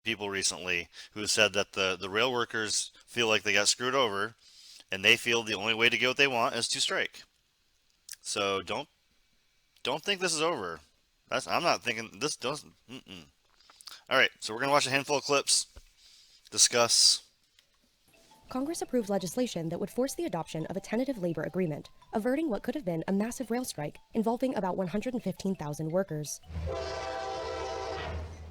people recently who said that the rail workers feel like they got screwed over, and they feel the only way to get what they want is to strike. So don't think this is over. I'm not thinking this doesn't. Mm-mm. All right, so we're gonna watch a handful of clips, discuss. Congress approved legislation that would force the adoption of a tentative labor agreement, averting what could have been a massive rail strike involving about 115,000 workers.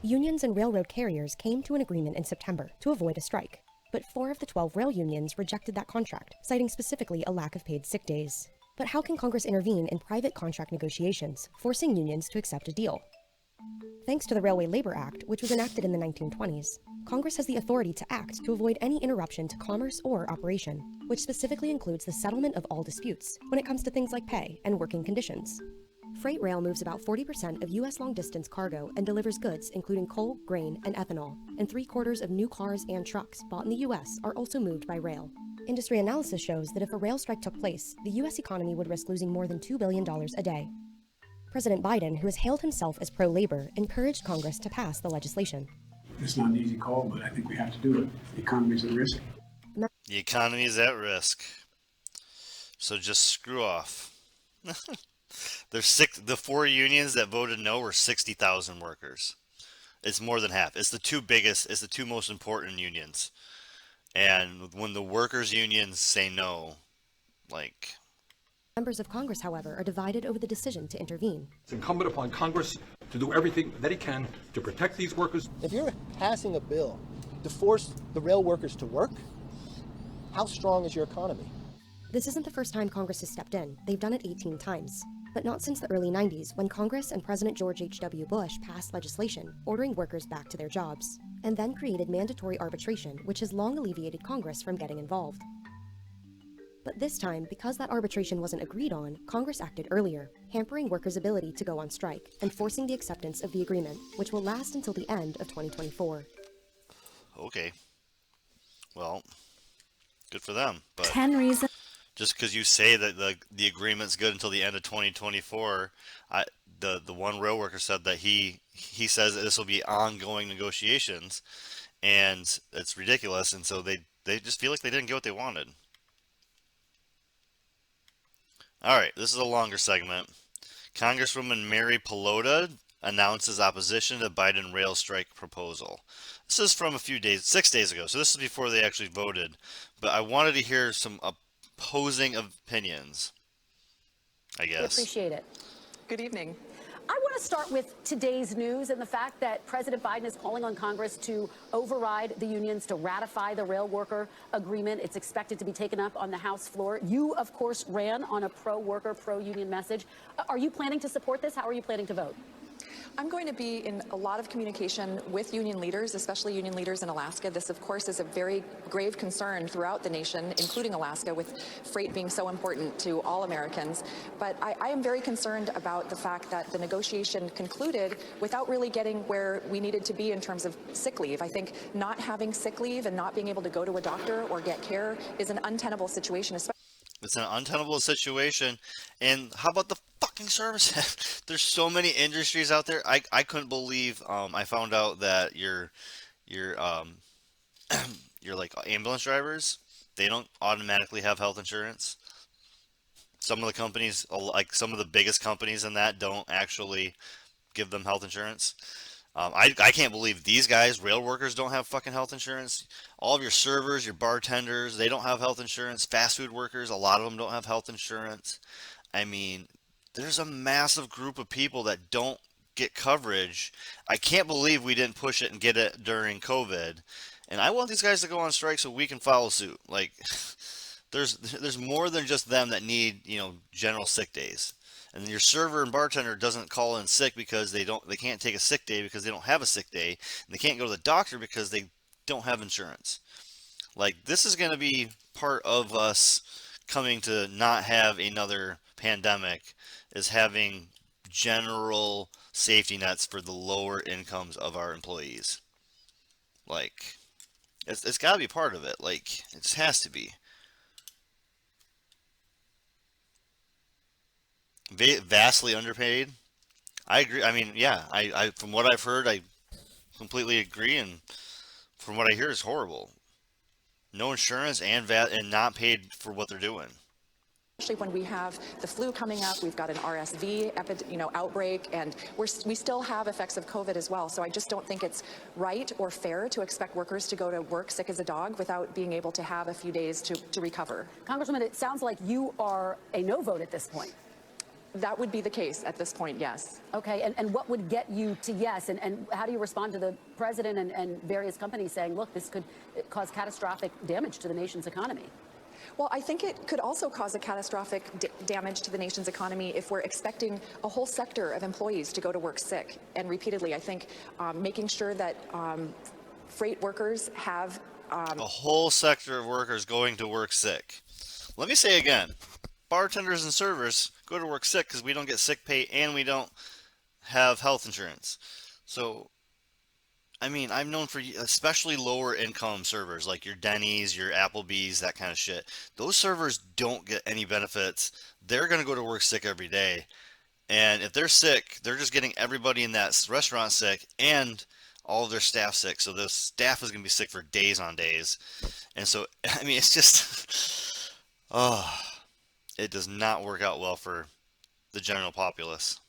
Unions and railroad carriers came to an agreement in September to avoid a strike, but 4 of the 12 rail unions rejected that contract, citing specifically a lack of paid sick days. But how can Congress intervene in private contract negotiations, forcing unions to accept a deal? Thanks to the Railway Labor Act, which was enacted in the 1920s, Congress has the authority to act to avoid any interruption to commerce or operation, which specifically includes the settlement of all disputes when it comes to things like pay and working conditions. Freight rail moves about 40% of U.S. long-distance cargo and delivers goods including coal, grain, and ethanol, and 3/4 of new cars and trucks bought in the U.S. are also moved by rail. Industry analysis shows that if a rail strike took place, the U.S. economy would risk losing more than $2 billion a day. President Biden, who has hailed himself as pro-labor, encouraged Congress to pass the legislation. It's not an easy call, but I think we have to do it. The economy is at risk. The economy is at risk, so just screw off. There's the 4 unions that voted no were 60,000 workers. It's more than half. It's the two biggest. It's the two most important unions. And when the workers' unions say no, like, Members of Congress, however, are divided over the decision to intervene. It's incumbent upon Congress to do everything that it can to protect these workers. If you're passing a bill to force the rail workers to work, how strong is your economy? This isn't the first time Congress has stepped in. They've done it 18 times. But not since the early 90s, when Congress and President George H.W. Bush passed legislation ordering workers back to their jobs, and then created mandatory arbitration, which has long alleviated Congress from getting involved. But this time, because that arbitration wasn't agreed on, Congress acted earlier, hampering workers' ability to go on strike and forcing the acceptance of the agreement, which will last until the end of 2024. okay, well, good for them. But 10 reasons. just because you say that the agreement's good until the end of 2024, the one rail worker said that he says that this will be ongoing negotiations, and it's ridiculous, and so they just feel like they didn't get what they wanted. All right, this is a longer segment. Congresswoman Mary Pelota announces opposition to Biden rail strike proposal. This is from a few days, 6 days ago, so this is before they actually voted. But I wanted to hear some opposing opinions, I guess. Appreciate it. Good evening. I want to start with today's news and the fact that President Biden is calling on Congress to override the unions to ratify the rail worker agreement. It's expected to be taken up on the House floor. You, of course, ran on a pro-worker, pro-union message. Are you planning to support this? How are you planning to vote? I'm going to be in a lot of communication with union leaders, especially union leaders in Alaska. This, of course, is a very grave concern throughout the nation, including Alaska, with freight being so important to all Americans. But I am very concerned about the fact that the negotiation concluded without really getting where we needed to be in terms of sick leave. I think not having sick leave and not being able to go to a doctor or get care is an untenable situation, especially. It's an untenable situation. And how about the fucking service? There's so many industries out there. I couldn't believe I found out that your your like ambulance drivers, they don't automatically have health insurance. Some of the companies, like some of the biggest companies in that, don't actually give them health insurance. I can't believe these guys, rail workers, don't have fucking health insurance. All of your servers, your bartenders, they don't have health insurance. Fast food workers, a lot of them don't have health insurance. I mean, there's a massive group of people that don't get coverage. I can't believe we didn't push it and get it during COVID. And I want these guys to go on strike so we can follow suit. Like, there's more than just them that need, general sick days. And your server and bartender doesn't call in sick because they can't take a sick day because they don't have a sick day, and they can't go to the doctor because they don't have insurance. Like, this is going to be part of us coming to not have another pandemic, is having general safety nets for the lower incomes of our employees. Like, it's got to be part of it. Like, it just has to be. Vastly underpaid. I agree. I mean, yeah. I from what I've heard, completely agree, and from what I hear, is horrible. No insurance and VAT, and not paid for what they're doing. Especially when we have the flu coming up, we've got an RSV outbreak, and we still have effects of COVID as well. So I just don't think it's right or fair to expect workers to go to work sick as a dog without being able to have a few days to recover. Congresswoman, it sounds like you are a no vote at this point. That would be the case at this point, yes. Okay, and what would get you to yes? And how do you respond to the president and various companies saying, look, this could cause catastrophic damage to the nation's economy? Well, I think it could also cause a catastrophic damage to the nation's economy if we're expecting a whole sector of employees to go to work sick. And repeatedly, I think making sure that freight workers have... A whole sector of workers going to work sick. Let me say again, bartenders and servers go to work sick because we don't get sick pay and we don't have health insurance. So, I mean, I've known for especially lower income servers like your Denny's, your Applebee's, that kind of shit. Those servers don't get any benefits. They're going to go to work sick every day. And if they're sick, they're just getting everybody in that restaurant sick and all of their staff sick. So the staff is going to be sick for days on days. And so, I mean, it's just, oh, it does not work out well for the general populace.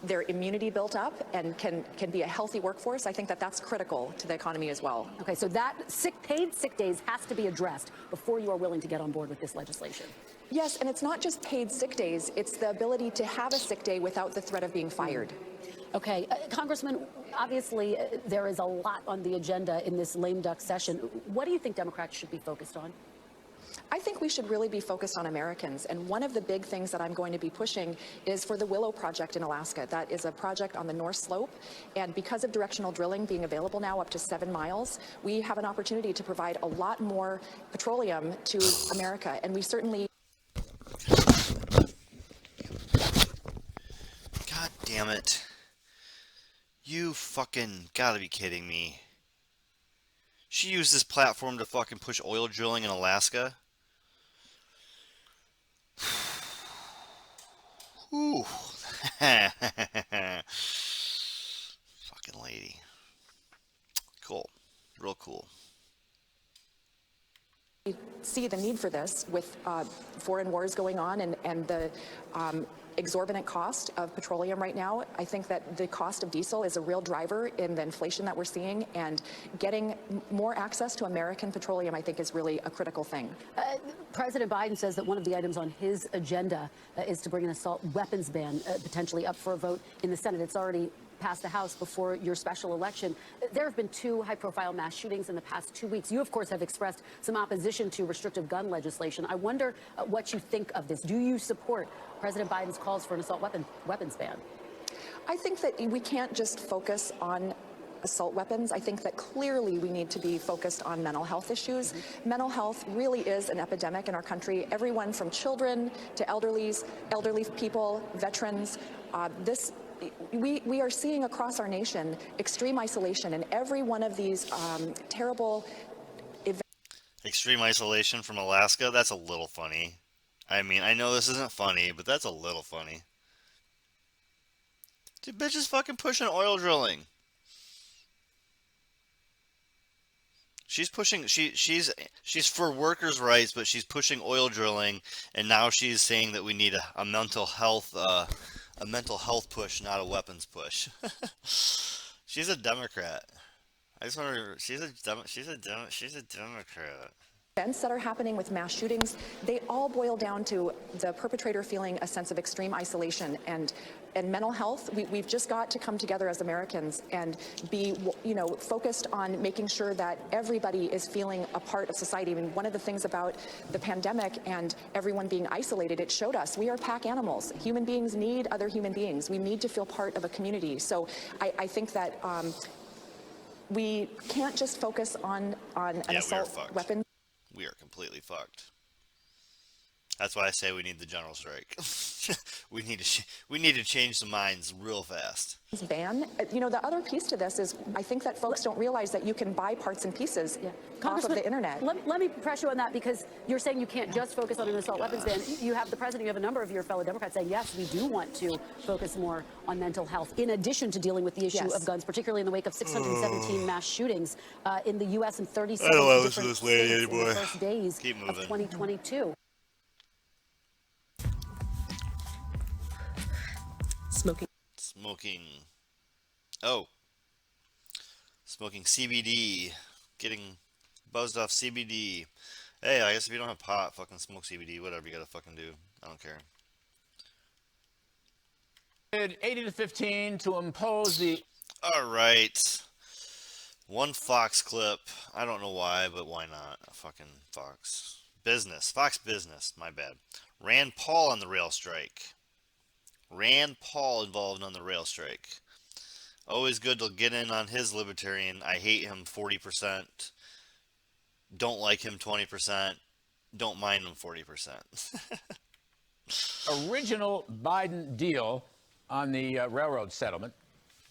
Their immunity built up and can be a healthy workforce. I think that that's critical to the economy as well. Okay, so that paid sick days has to be addressed before you are willing to get on board with this legislation. Yes, and it's not just paid sick days. It's the ability to have a sick day without the threat of being fired. Okay, Congressman, obviously there is a lot on the agenda in this lame duck session. What do you think Democrats should be focused on? I think we should really be focused on Americans. And one of the big things that I'm going to be pushing is for the Willow Project in Alaska. That is a project on the North Slope. And because of directional drilling being available now up to 7 miles, we have an opportunity to provide a lot more petroleum to America. And we certainly... God damn it. You fucking gotta be kidding me. She used this platform to fucking push oil drilling in Alaska? Whew. Fucking lady. Cool. Real cool. see the need for this with foreign wars going on and the exorbitant cost of petroleum right now. I think that the cost of diesel is a real driver in the inflation that we're seeing, and getting more access to American petroleum, I think, is really a critical thing. President Biden says that one of the items on his agenda is to bring an assault weapons ban potentially up for a vote in the Senate. It's already passed the House before your special election. There have been 2 high-profile mass shootings in the past 2 weeks. You, of course, have expressed some opposition to restrictive gun legislation. I wonder what you think of this. Do you support President Biden's calls for an assault weapons ban? I think that we can't just focus on assault weapons. I think that clearly we need to be focused on mental health issues. Mental health really is an epidemic in our country. Everyone from children to elderly people, veterans, we are seeing across our nation extreme isolation, and every one of these terrible events. Extreme isolation from Alaska? That's a little funny. I mean, I know this isn't funny, but that's a little funny. Dude, bitch is fucking pushing oil drilling. She's pushing, she's for workers' rights, but she's pushing oil drilling, and now she's saying that we need a mental health push, not a weapons push. She's a Democrat. I just want to. She's a Democrat. Events that are happening with mass shootings, they all boil down to the perpetrator feeling a sense of extreme isolation and mental health. We've just got to come together as Americans and be, focused on making sure that everybody is feeling a part of society. I mean, one of the things about the pandemic and everyone being isolated, it showed us we are pack animals. Human beings need other human beings. We need to feel part of a community. So I think that we can't just focus on an assault weapon. We are completely fucked. That's why I say we need the general strike. We need to change some minds real fast. Ban. The other piece to this is I think that folks don't realize that you can buy parts and pieces off of the internet. Let me press you on that, because you're saying you can't just focus on an assault weapons ban. You have the president, you have a number of your fellow Democrats saying, yes, we do want to focus more on mental health, in addition to dealing with the issue of guns, particularly in the wake of 617 mass shootings in the U.S. and 37 different states in the first days of 2022. Smoking. Oh. Smoking CBD. Getting buzzed off CBD. Hey, I guess if you don't have pot, fucking smoke CBD. Whatever you gotta fucking do. I don't care. 80 to 15 to impose the... All right. One Fox clip. I don't know why, but why not? Fucking Fox. Business. Fox Business. My bad. Rand Paul on the rail strike. Rand Paul involved on the rail strike. Always good to get in on his libertarian. I hate him 40%. Don't like him 20%. Don't mind him 40%. original Biden deal on the railroad settlement.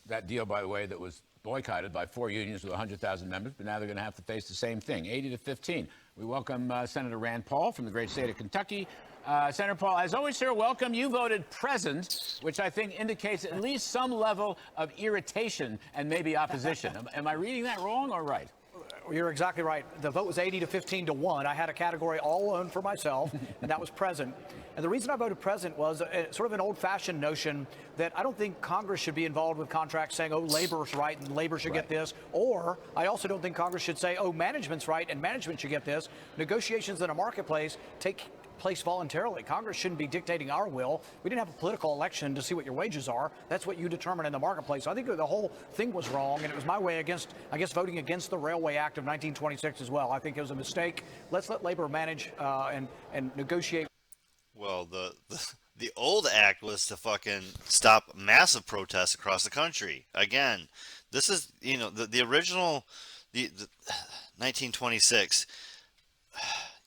That deal, by the way, that was boycotted by 4 unions with 100,000 members, but now they're going to have to face the same thing, 80 to 15. We welcome Senator Rand Paul from the great state of Kentucky. Senator Paul, as always, sir, welcome. You voted present, which I think indicates at least some level of irritation and maybe opposition. Am I reading that wrong or right? You're exactly right. The vote was 80 to 15 to 1. I had a category all alone for myself, and that was present. And the reason I voted present was sort of an old-fashioned notion that I don't think Congress should be involved with contracts saying, oh, labor's right and labor should get this. Or I also don't think Congress should say, oh, management's right and management should get this. Negotiations in a marketplace take place voluntarily. Congress shouldn't be dictating our will. We didn't have a political election to see what your wages are. That's what you determine in the marketplace. So I think the whole thing was wrong, and it was my way against, I guess, voting against the Railway Act of 1926 as well. I think it was a mistake. Let's let labor manage and negotiate. Well, the old act was to fucking stop massive protests across the country. Again, this is, you know, the original, the 1926.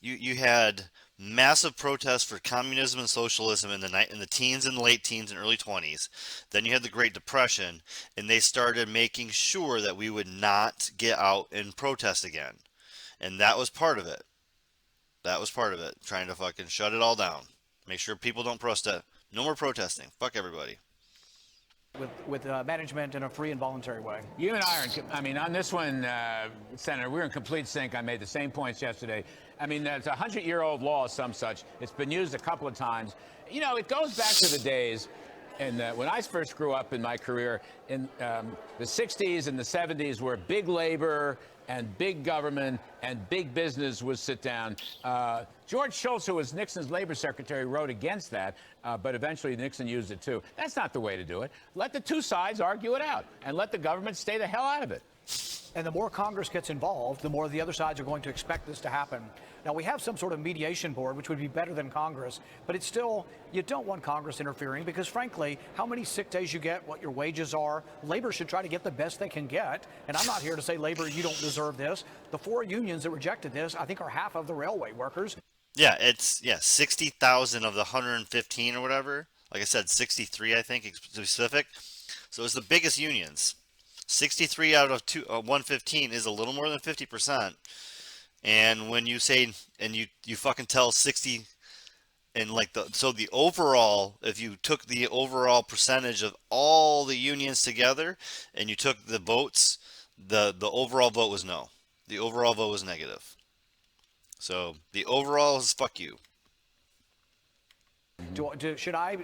You had massive protests for communism and socialism in the teens and late teens and early 20s. Then you had the Great Depression, and they started making sure that we would not get out and protest again. And that was part of it. That was part of it. Trying to fucking shut it all down. Make sure people don't protest. No more protesting. Fuck everybody. With management in a free and voluntary way. You and I are, I mean, on this one, Senator, we're in complete sync. I made the same points yesterday. I mean, it's a 100-year-old law, some such. It's been used a couple of times. You know, it goes back to the days, and when I first grew up in my career, in the 60s and the 70s, where big labor and big government and big business would sit down. George Shultz, who was Nixon's labor secretary, wrote against that, but eventually Nixon used it too. That's not the way to do it. Let the two sides argue it out, and let the government stay the hell out of it. And the more Congress gets involved, the more the other sides are going to expect this to happen. Now, we have some sort of mediation board, which would be better than Congress, but it's still, you don't want Congress interfering because, frankly, how many sick days you get, what your wages are, labor should try to get the best they can get. And I'm not here to say, labor, you don't deserve this. The 4 unions that rejected this, I think, are half of the railway workers. Yeah, it's 60,000 of the 115 or whatever. Like I said, 63, I think, specific. So it's the biggest unions. 63 out of 115 is a little more than 50%. And when you say, and you fucking tell 60, and like the overall, if you took the overall percentage of all the unions together and you took the votes, the overall vote was no. The overall vote was negative. So the overall is fuck you. Should I,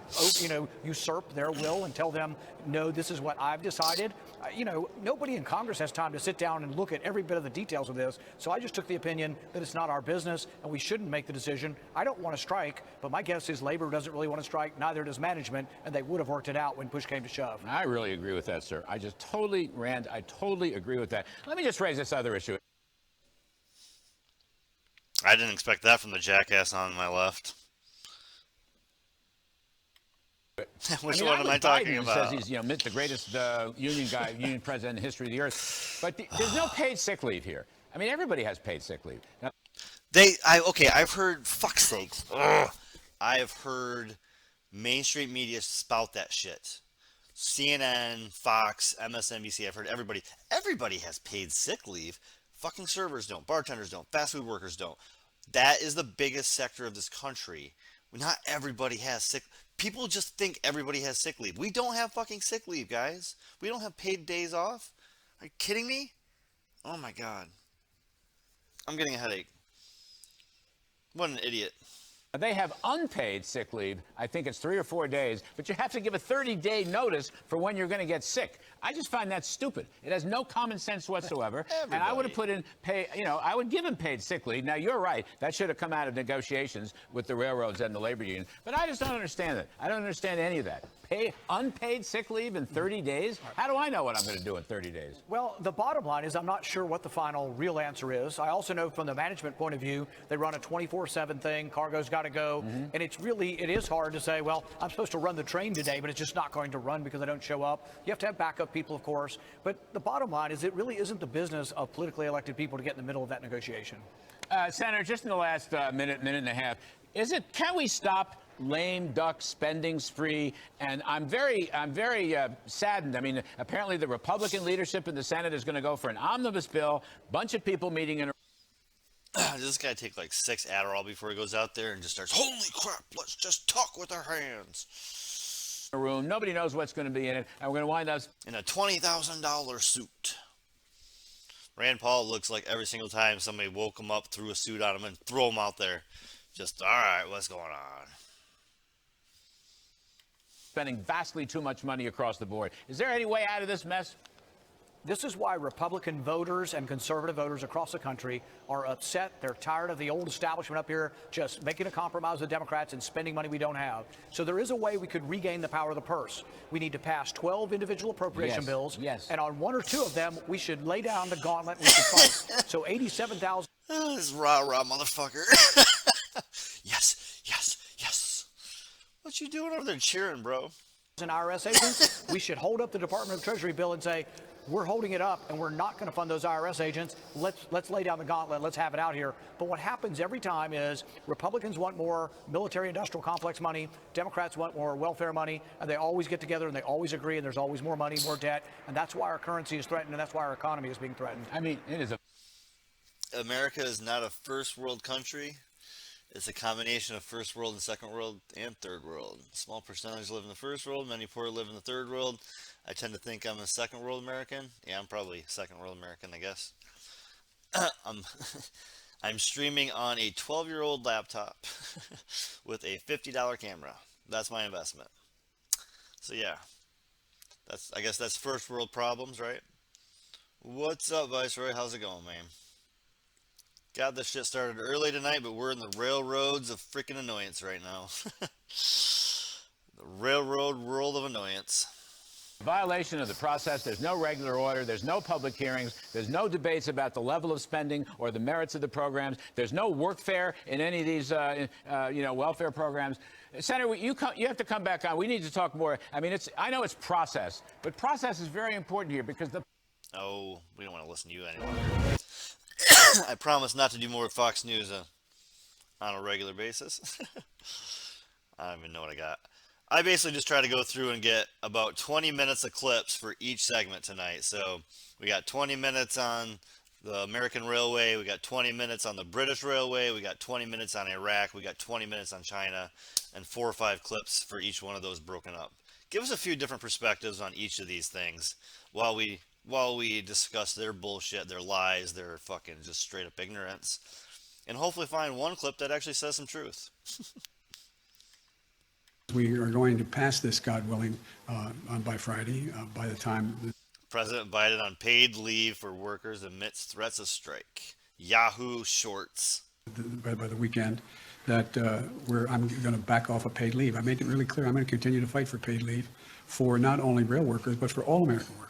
usurp their will and tell them, no, this is what I've decided? Nobody in Congress has time to sit down and look at every bit of the details of this. So I just took the opinion that it's not our business and we shouldn't make the decision. I don't want to strike, but my guess is labor doesn't really want to strike. Neither does management, and they would have worked it out when push came to shove. I really agree with that, sir. I totally agree with that. Let me just raise this other issue. I didn't expect that from the jackass on my left. Which one am I talking about? Says he's, the greatest union president in the history of the earth. But there's no paid sick leave here. I mean, everybody has paid sick leave. Now, I've heard, fuck's sakes. Ugh. I have heard mainstream media spout that shit. CNN, Fox, MSNBC, I've heard everybody. Everybody has paid sick leave. Fucking servers don't. Bartenders don't. Fast food workers don't. That is the biggest sector of this country. Not everybody has sick. People just think everybody has sick leave. We don't have fucking sick leave, guys. We don't have paid days off. Are you kidding me? Oh my god. I'm getting a headache. What an idiot. They have unpaid sick leave. I think it's 3 or 4 days, but you have to give a 30-day notice for when you're going to get sick. I just find that stupid. It has no common sense whatsoever. And I would have put in pay, I would give him paid sick leave. Now, you're right. That should have come out of negotiations with the railroads and the labor union. But I just don't understand it. I don't understand any of that. Pay unpaid sick leave in 30 days? How do I know what I'm going to do in 30 days? Well, the bottom line is I'm not sure what the final real answer is. I also know from the management point of view, they run a 24/7 thing. Cargo's got to go. And it is hard to say, well, I'm supposed to run the train today, but it's just not going to run because I don't show up. You have to have backup people, of course. But the bottom line is it really isn't the business of politically elected people to get in the middle of that negotiation. Senator, just in the last minute and a half, can we stop lame duck spending spree? And I'm very saddened. I mean, apparently the Republican leadership in the Senate is going to go for an omnibus bill, bunch of people meeting in a This guy take like 6 Adderall before he goes out there and just starts, holy crap, let's just talk with our hands. room. Nobody knows what's going to be in it. And we're going to wind up In a $20,000 suit. Rand Paul looks like every single time somebody woke him up, threw a suit on him, and threw him out there. Just, all right, what's going on? spending vastly too much money across the board. Is there any way out of this mess? This is why Republican voters and conservative voters across the country are upset. They're tired of the old establishment up here just making a compromise with Democrats and spending money we don't have. So there is a way we could regain the power of the purse. We need to pass 12 individual appropriation bills. Yes. And on 1 or 2 of them, we should lay down the gauntlet and we should fight. So 87,000. This rah-rah motherfucker. Yes, yes, yes. What you doing over there cheering, bro? IRS agents, we should hold up the Department of Treasury bill and say, we're holding it up and we're not going to fund those IRS agents. Let's lay down the gauntlet. Let's have it out here. But what happens every time is Republicans want more military industrial complex money. Democrats want more welfare money. And they always get together and they always agree. And there's always more money, more debt. And that's why our currency is threatened. And that's why our economy is being threatened. I mean, it is a. America is not a first world country. It's a combination of first world and second world and third world. A small percentage live in the first world. Many poor live in the third world. I tend to think I'm a second world American. Yeah, I'm probably second world American, I guess. I'm streaming on a 12-year-old laptop with a $50 camera. That's my investment. So yeah, I guess that's first world problems, right? What's up, Viceroy? How's it going, man? Got this shit started early tonight, but we're in the railroads of freaking annoyance right now. The railroad world of annoyance. Violation of the process. There's no regular order. There's no public hearings. There's no debates about the level of spending or the merits of the programs. There's no workfare in any of these, welfare programs. Senator, you have to come back on. We need to talk more. I mean, I know it's process, but process is very important here because Oh, we don't want to listen to you anymore. I promise not to do more Fox News on a regular basis. I don't even know what I got. I basically just try to go through and get about 20 minutes of clips for each segment tonight. So we got 20 minutes on the American Railway, we got 20 minutes on the British Railway, we got 20 minutes on Iraq, we got 20 minutes on China, and 4 or 5 clips for each one of those broken up. Give us a few different perspectives on each of these things while we discuss their bullshit, their lies, their fucking just straight up ignorance, and hopefully find one clip that actually says some truth. We are going to pass this, God willing, by Friday. By the time President Biden on paid leave for workers amidst threats of strike. Yahoo Shorts. by the weekend, that I'm going to back off of paid leave. I made it really clear. I'm going to continue to fight for paid leave for not only rail workers but for all American workers.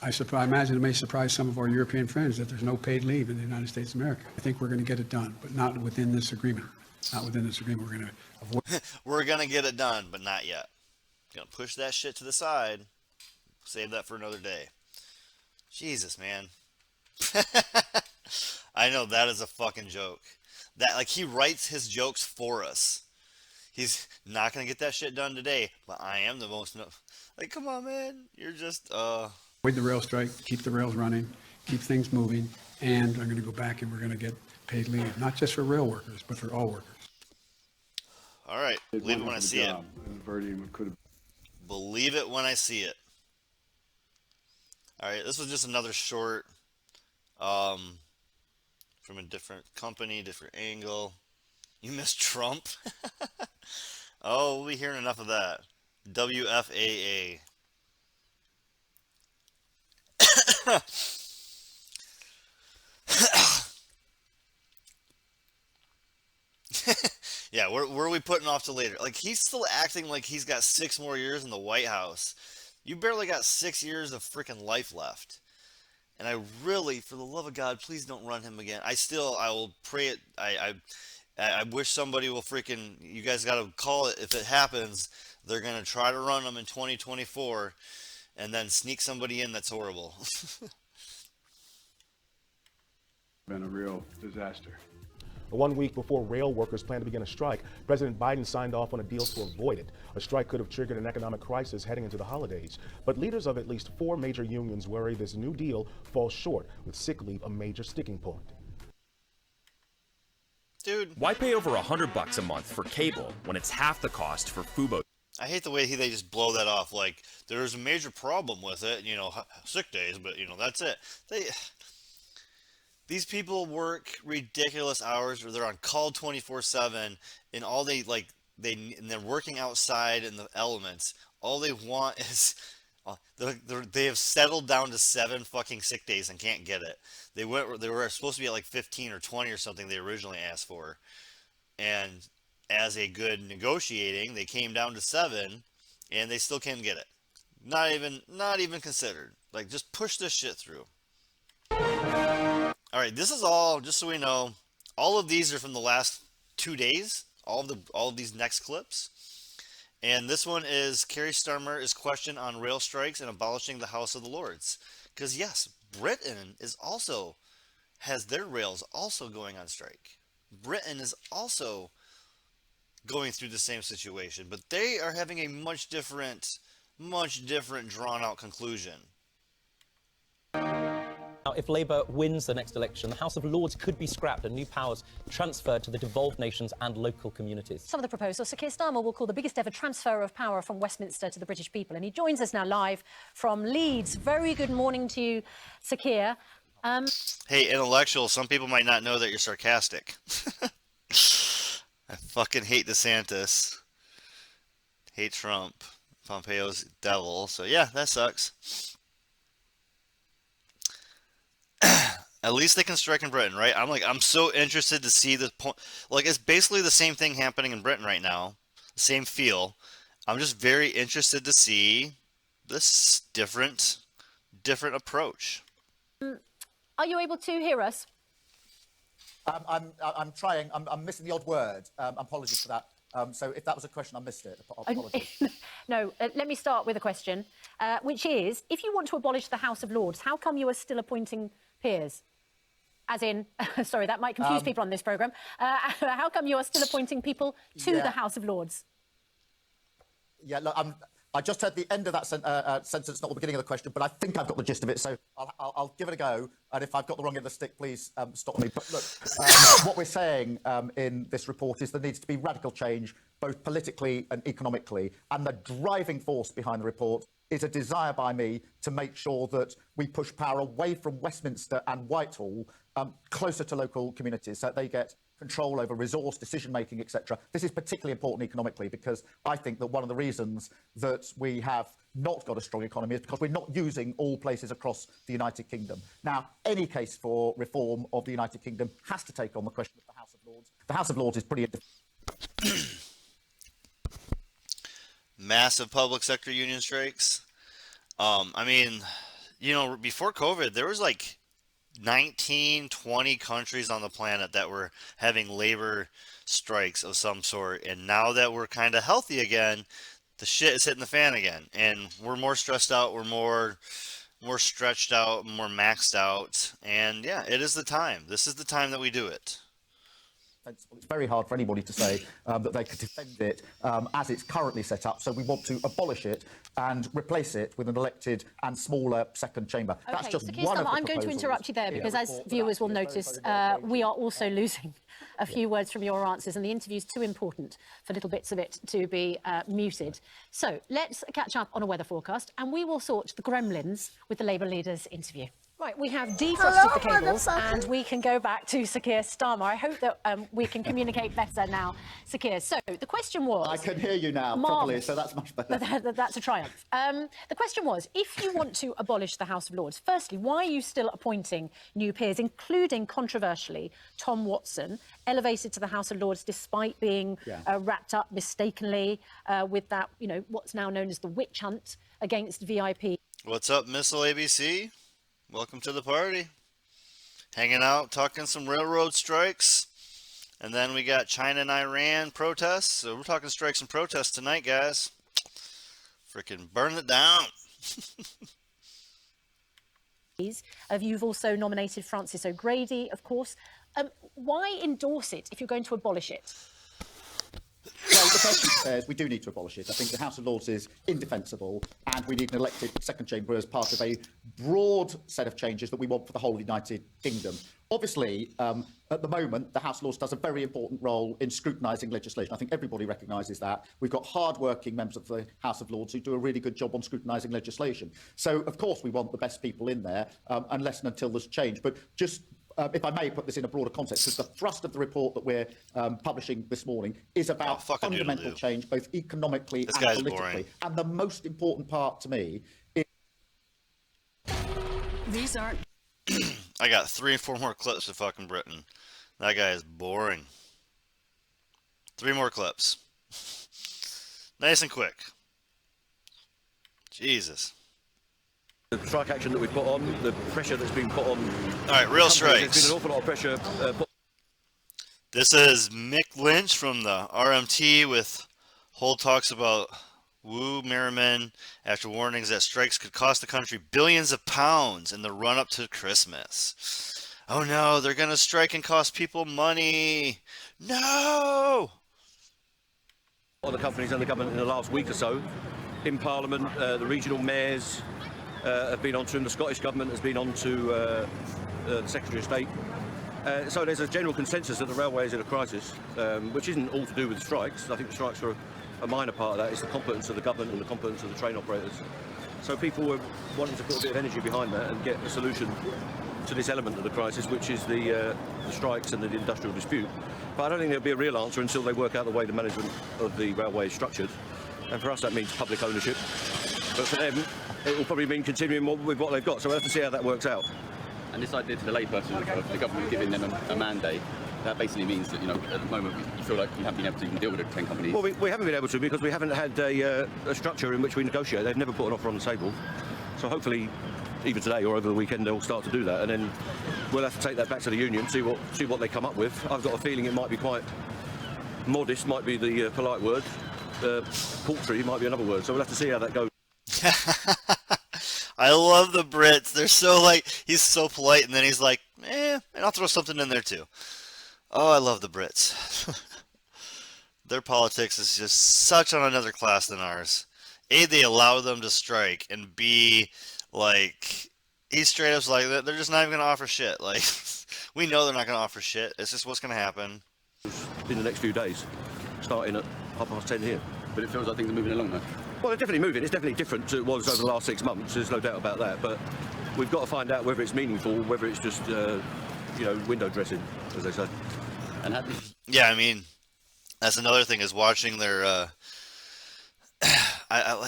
I imagine it may surprise some of our European friends that there's no paid leave in the United States of America. I think we're going to get it done, but not within this agreement. Not within this agreement. We're going to avoid. We're going to get it done, but not yet. Going to push that shit to the side. Save that for another day. Jesus, man. I know that is a fucking joke. That, like, he writes his jokes for us. He's not gonna get that shit done today, but I am the most. Like, come on, man. You're just. Avoid the rail strike, keep the rails running, keep things moving, and I'm going to go back and we're going to get paid leave, not just for rail workers, but for all workers. All right. Believe it when I see it. Could Believe it when I see it. All right. This was just another short, from a different company, different angle. You missed Trump? Oh, we'll be hearing enough of that. WFAA. Yeah, where are we putting off to later? Like, he's still acting like he's got 6 more years in the White House. You barely got 6 years of freaking life left. And I really, for the love of God, please don't run him again. I will pray it. I wish somebody will freaking, you guys got to call it if it happens. They're going to try to run him in 2024 and then sneak somebody in that's horrible. Been a real disaster. 1 week before rail workers plan to begin a strike, President Biden signed off on a deal to avoid it. A strike could have triggered an economic crisis heading into the holidays. But leaders of at least 4 major unions worry this new deal falls short, with sick leave a major sticking point. Dude. Why pay over $100 a month for cable when it's half the cost for Fubo? I hate the way they just blow that off. Like, there's a major problem with it, sick days, but, that's it. These people work ridiculous hours, or they're on call 24/7, and all they're working outside in the elements. All they want is they have settled down to 7 fucking sick days and can't get it. They were supposed to be at like 15 or 20 or something they originally asked for, and as a good negotiating, they came down to 7, and they still can't get it. Not even considered. Like, just push this shit through. All right, this is all, just so we know, all of these are from the last 2 days, all of these next clips. And this one is Kerry Starmer is questioned on rail strikes and abolishing the House of the Lords. Because yes, Britain has their rails also going on strike. Britain is also going through the same situation, but they are having a much different drawn out conclusion. Now, if Labour wins the next election, the House of Lords could be scrapped and new powers transferred to the devolved nations and local communities. Some of the proposals Sir Keir Starmer will call the biggest ever transfer of power from Westminster to the British people. And he joins us now live from Leeds. Very good morning to you, Sir Keir. Hey, intellectual, some people might not know that you're sarcastic. I fucking hate DeSantis. Hate Trump. Pompeo's devil. So yeah, that sucks. At least they can strike in Britain, right? I'm so interested to see the point. Like, it's basically the same thing happening in Britain right now. The same feel. I'm just very interested to see this different approach. Are you able to hear us? I'm trying. I'm missing the odd word. Apologies for that. So if that was a question, I missed it. Apologies. No, let me start with a question, which is, if you want to abolish the House of Lords, how come you are still appointing peers? As in, sorry, that might confuse people on this programme. How come you are still appointing people to the House of Lords? Yeah, look, I just heard the end of that sentence, not the beginning of the question, but I think I've got the gist of it, so I'll give it a go. And if I've got the wrong end of the stick, please stop me. But look, what we're saying in this report is there needs to be radical change, both politically and economically. And the driving force behind the report is a desire by me to make sure that we push power away from Westminster and Whitehall closer to local communities, so that they get control over resource, decision-making, etc. This is particularly important economically because I think that one of the reasons that we have not got a strong economy is because we're not using all places across the United Kingdom. Now, any case for reform of the United Kingdom has to take on the question of the House of Lords. The House of Lords is pretty... Massive public sector union strikes. I mean, before COVID, there was like 19, 20 countries on the planet that were having labor strikes of some sort. And now that we're kind of healthy again, the shit is hitting the fan again. And we're more stressed out. We're more stretched out, more maxed out. And yeah, it is the time. This is the time that we do it. indefensible. It's very hard for anybody to say that they could defend it as it's currently set up. So we want to abolish it and replace it with an elected and smaller second chamber. Okay, That's just so one of the I'm going to interrupt you there because, as viewers will notice, we are also losing a few words from your answers, and the interview's too important for little bits of it to be muted. So let's catch up on a weather forecast, and we will sort the gremlins with the Labour leader's interview. Right, we have defrosted the cables and we can go back to Sir Keir Starmer. I hope that we can communicate better now, Sir Keir. So the question was... I can hear you now properly, so that's much better. That's a triumph. The question was, if you want to abolish the House of Lords, firstly, why are you still appointing new peers, including, controversially, Tom Watson, elevated to the House of Lords despite being wrapped up mistakenly with that, you know, what's now known as the witch hunt against VIP? What's up, Missile ABC? Welcome to the party. Hanging out, talking some railroad strikes. And then we got China and Iran protests. So we're talking strikes and protests tonight, guys. Freaking burn it down. You've also nominated Francis O'Grady, of course. Why endorse it if you're going to abolish it? Well, the first thing says we do need to abolish it. I think the House of Lords is indefensible and we need an elected second chamber as part of a broad set of changes that we want for the whole of the United Kingdom. Obviously, at the moment, the House of Lords does a very important role in scrutinising legislation. I think everybody recognises that. We've got hard-working members of the House of Lords who do a really good job on scrutinising legislation. So, of course, we want the best people in there, unless and until there's change. But just... if I may put this in a broader context, because the thrust of the report that we're publishing this morning is about fundamental change, both economically and politically. Boring. And the most important part to me is... These aren't... I got 3 or 4 more clips of fucking Britain. That guy is boring. 3 more clips. Nice and quick. Jesus. The strike action that we put on, the pressure that's been put on. All right, real strikes. There's been an awful lot of pressure. This is Mick Lynch from the RMT with whole talks about Wu Merriman after warnings that strikes could cost the country billions of pounds in the run-up to Christmas. Oh no, they're going to strike and cost people money. No! All the companies and the government in the last week or so, in Parliament, the regional mayors, have been on to him, the Scottish Government has been on to the Secretary of State. So there's a general consensus that the railway is in a crisis, which isn't all to do with the strikes. I think the strikes are a minor part of that. It's the competence of the government and the competence of the train operators. So people were wanting to put a bit of energy behind that and get a solution to this element of the crisis, which is the strikes and the industrial dispute. But I don't think there'll be a real answer until they work out the way the management of the railway is structured. And for us that means public ownership. But for them, it will probably mean continuing with what they've got, so we'll have to see how that works out. And this idea to the layperson of the government giving them a mandate, that basically means that, you know, at the moment you feel like you haven't been able to even deal with the 10 companies. Well, we haven't been able to because we haven't had a structure in which we negotiate. They've never put an offer on the table. So hopefully, either today or over the weekend, they'll start to do that, and then we'll have to take that back to the union, see what they come up with. I've got a feeling it might be quite modest, might be the polite word. Paltry might be another word, so we'll have to see how that goes. I love the Brits. They're so like, he's so polite, and then he's like, and I'll throw something in there too. Oh, I love the Brits. Their politics is just such on another class than ours. A, they allow them to strike, and B, like, he's straight up like, they're just not even going to offer shit. Like, we know they're not going to offer shit. It's just what's going to happen. In the next few days, starting at 10:30 here. But it feels like things are moving along though. Well, they're definitely moving. It's definitely different to it was over the last 6 months. There's no doubt about that. But we've got to find out whether it's meaningful, whether it's just, window dressing, as they say. And yeah, I mean, that's another thing is watching their.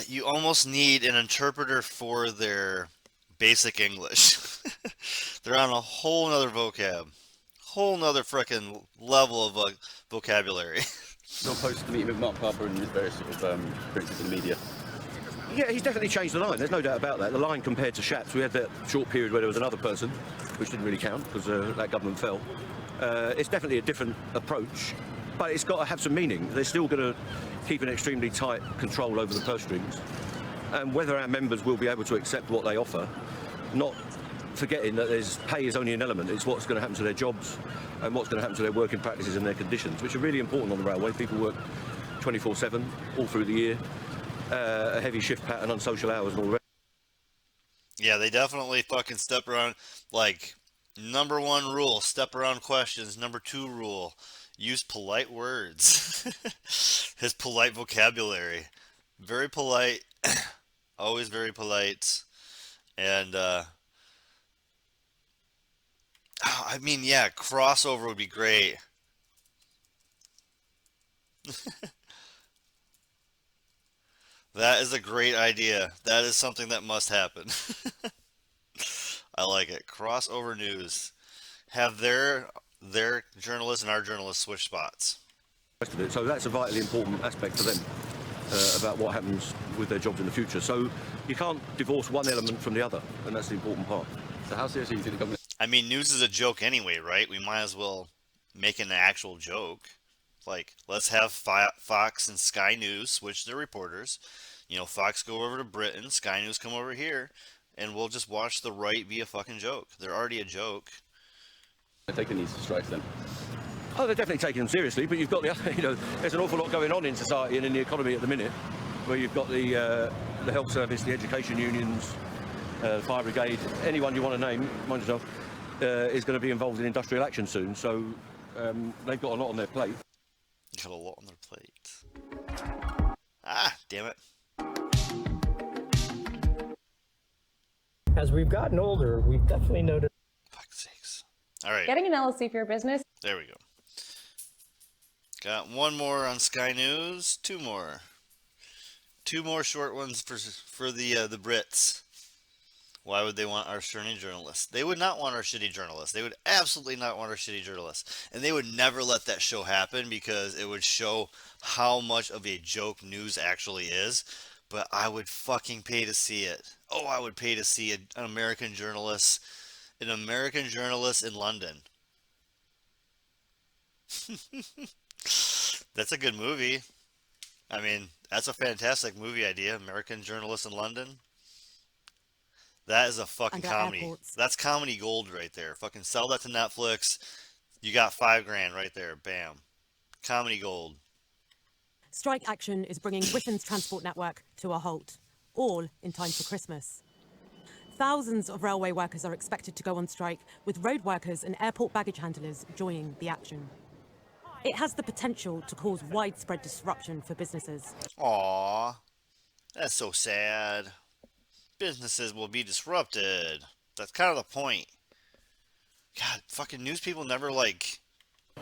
You almost need an interpreter for their basic English. They're on a whole nother vocab, whole nother frickin' level of vocabulary. Not opposed to meeting with Mark Harper and various sort of appearances in the media. Yeah, he's definitely changed the line. There's no doubt about that. The line compared to Shapps, we had that short period where there was another person, which didn't really count because that government fell. It's definitely a different approach, but it's got to have some meaning. They're still going to keep an extremely tight control over the purse strings, and whether our members will be able to accept what they offer, not forgetting that pay is only an element. It's what's going to happen to their jobs and what's going to happen to their working practices and their conditions, which are really important on the railway. People work 24/7 all through the year, a heavy shift pattern, unsocial hours and all the rest. Yeah, they definitely fucking step around. Like, number 1 rule, step around questions. Number 2 rule, use polite words. His polite vocabulary. Very polite. Always very polite. And, I mean, yeah, crossover would be great. That is a great idea. That is something that must happen. I like it. Crossover news. Have their journalists and our journalists switch spots. So that's a vitally important aspect for them about what happens with their jobs in the future. So you can't divorce one element from the other, and that's the important part. So how seriously do you think the government? I mean, news is a joke anyway, right? We might as well make an actual joke. Like, let's have Fox and Sky News switch their reporters. You know, Fox go over to Britain, Sky News come over here, and we'll just watch the right be a fucking joke. They're already a joke. They're taking these strikes then? Oh, they're definitely taking them seriously, but you've got the other, you know, there's an awful lot going on in society and in the economy at the minute, where you've got the health service, the education unions, the fire brigade, anyone you want to name, mind yourself, is going to be involved in industrial action soon. So they've got a lot on their plate. Got a lot on their plate. Ah, damn it. As we've gotten older, we've definitely noticed. Fuck's sakes. All right. Getting an LLC for your business. There we go. Got one more on Sky News. Two more. Two more short ones for the Brits. Why would they want our shitty journalists? They would not want our shitty journalists. They would absolutely not want our shitty journalists. And they would never let that show happen because it would show how much of a joke news actually is. But I would fucking pay to see it. Oh, I would pay to see an American journalist in London. That's a good movie. I mean, that's a fantastic movie idea. American journalist in London. That is a fucking comedy. Airports. That's comedy gold right there. Fucking sell that to Netflix. You got $5,000 right there. Bam. Comedy gold. Strike action is bringing Britain's transport network to a halt, all in time for Christmas. Thousands of railway workers are expected to go on strike, with road workers and airport baggage handlers joining the action. It has the potential to cause widespread disruption for businesses. Aww. That's so sad. Businesses will be disrupted. That's kind of the point. God, fucking news people never like...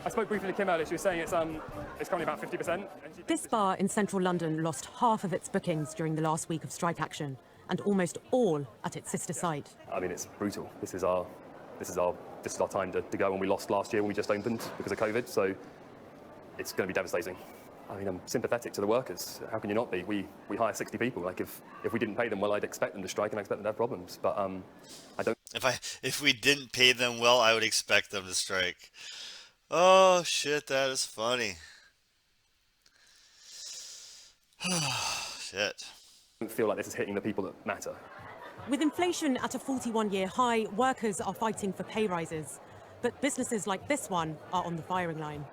I spoke briefly to Kim earlier. She was saying it's currently about 50%. This bar in central London lost half of its bookings during the last week of strike action, and almost all at its sister site. I mean, it's brutal. This is our time to go, and we lost last year when we just opened because of COVID. So it's going to be devastating. I mean, I'm sympathetic to the workers. How can you not be? We hire 60 people. Like, if we didn't pay them well, I'd expect them to strike and I expect them to have problems. But I don't. If we didn't pay them well, I would expect them to strike. Oh shit, that is funny. Shit. I don't feel like this is hitting the people that matter. With inflation at a 41-year high, workers are fighting for pay rises. But businesses like this one are on the firing line.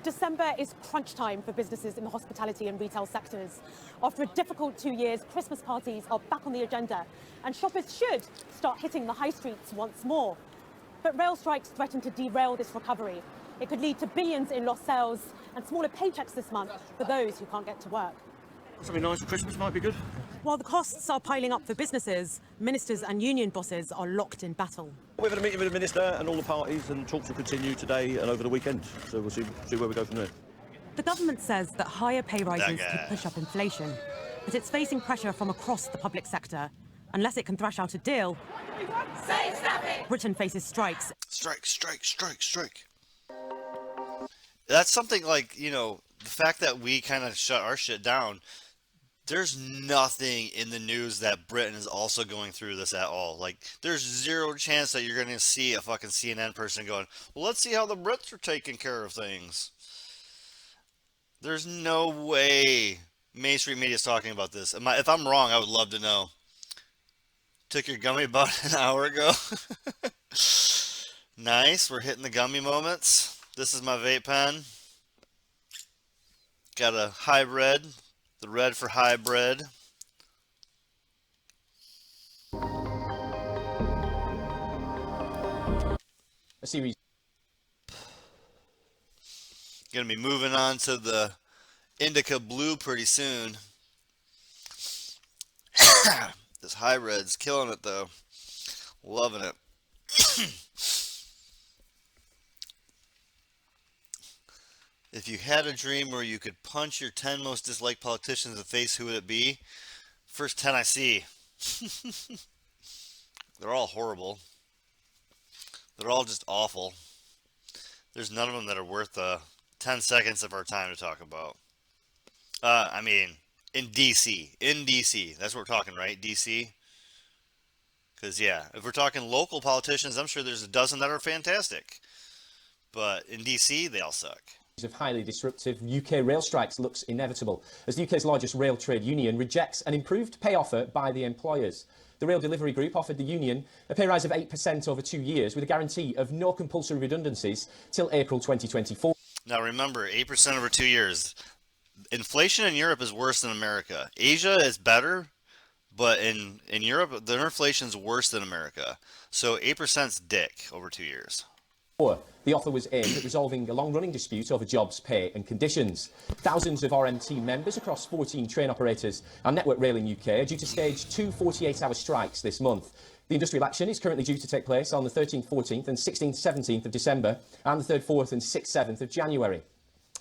December is crunch time for businesses in the hospitality and retail sectors. After a difficult 2 years, Christmas parties are back on the agenda, and shoppers should start hitting the high streets once more. But rail strikes threaten to derail this recovery. It could lead to billions in lost sales and smaller paychecks this month for those who can't get to work. Something nice for Christmas might be good. While the costs are piling up for businesses, ministers and union bosses are locked in battle. We've had a meeting with the Minister and all the parties, and talks will continue today and over the weekend. So we'll see where we go from there. The government says that higher pay rises could push up inflation, but it's facing pressure from across the public sector. Unless it can thrash out a deal, Britain faces strikes. Strike. That's something like, you know, the fact that we kind of shut our shit down. There's nothing in the news that Britain is also going through this at all. Like, there's zero chance that you're going to see a fucking CNN person going, well, let's see how the Brits are taking care of things. There's no way mainstream media is talking about this. If I'm wrong, I would love to know. Took your gummy about an hour ago. Nice. We're hitting the gummy moments. This is my vape pen. Got a hybrid. The red for hybrid. A series. Gonna be moving on to the indica blue pretty soon. This hybrid's killing it though. Loving it. If you had a dream where you could punch your 10 most disliked politicians in the face, who would it be? First 10 I see. They're all horrible. They're all just awful. There's none of them that are worth 10 seconds of our time to talk about. I mean, in DC. In DC. That's what we're talking, right? DC? Because, yeah, if we're talking local politicians, I'm sure there's a dozen that are fantastic. But in DC, they all suck. Of highly disruptive UK rail strikes looks inevitable as the UK's largest rail trade union rejects an improved pay offer by the employers. The Rail Delivery Group offered the union a pay rise of 8% over 2 years with a guarantee of no compulsory redundancies till April 2024. Now remember, 8% over 2 years. Inflation in Europe is worse than America. Asia is better, but in Europe, their inflation is worse than America. So 8%'s dick over 2 years. The offer was aimed at resolving a long-running dispute over jobs, pay and conditions. Thousands of RMT members across 14 train operators and Network Rail in UK are due to stage 2 48-hour strikes this month. The industrial action is currently due to take place on the 13th, 14th and 16th, 17th of December and the 3rd, 4th and 6th, 7th of January.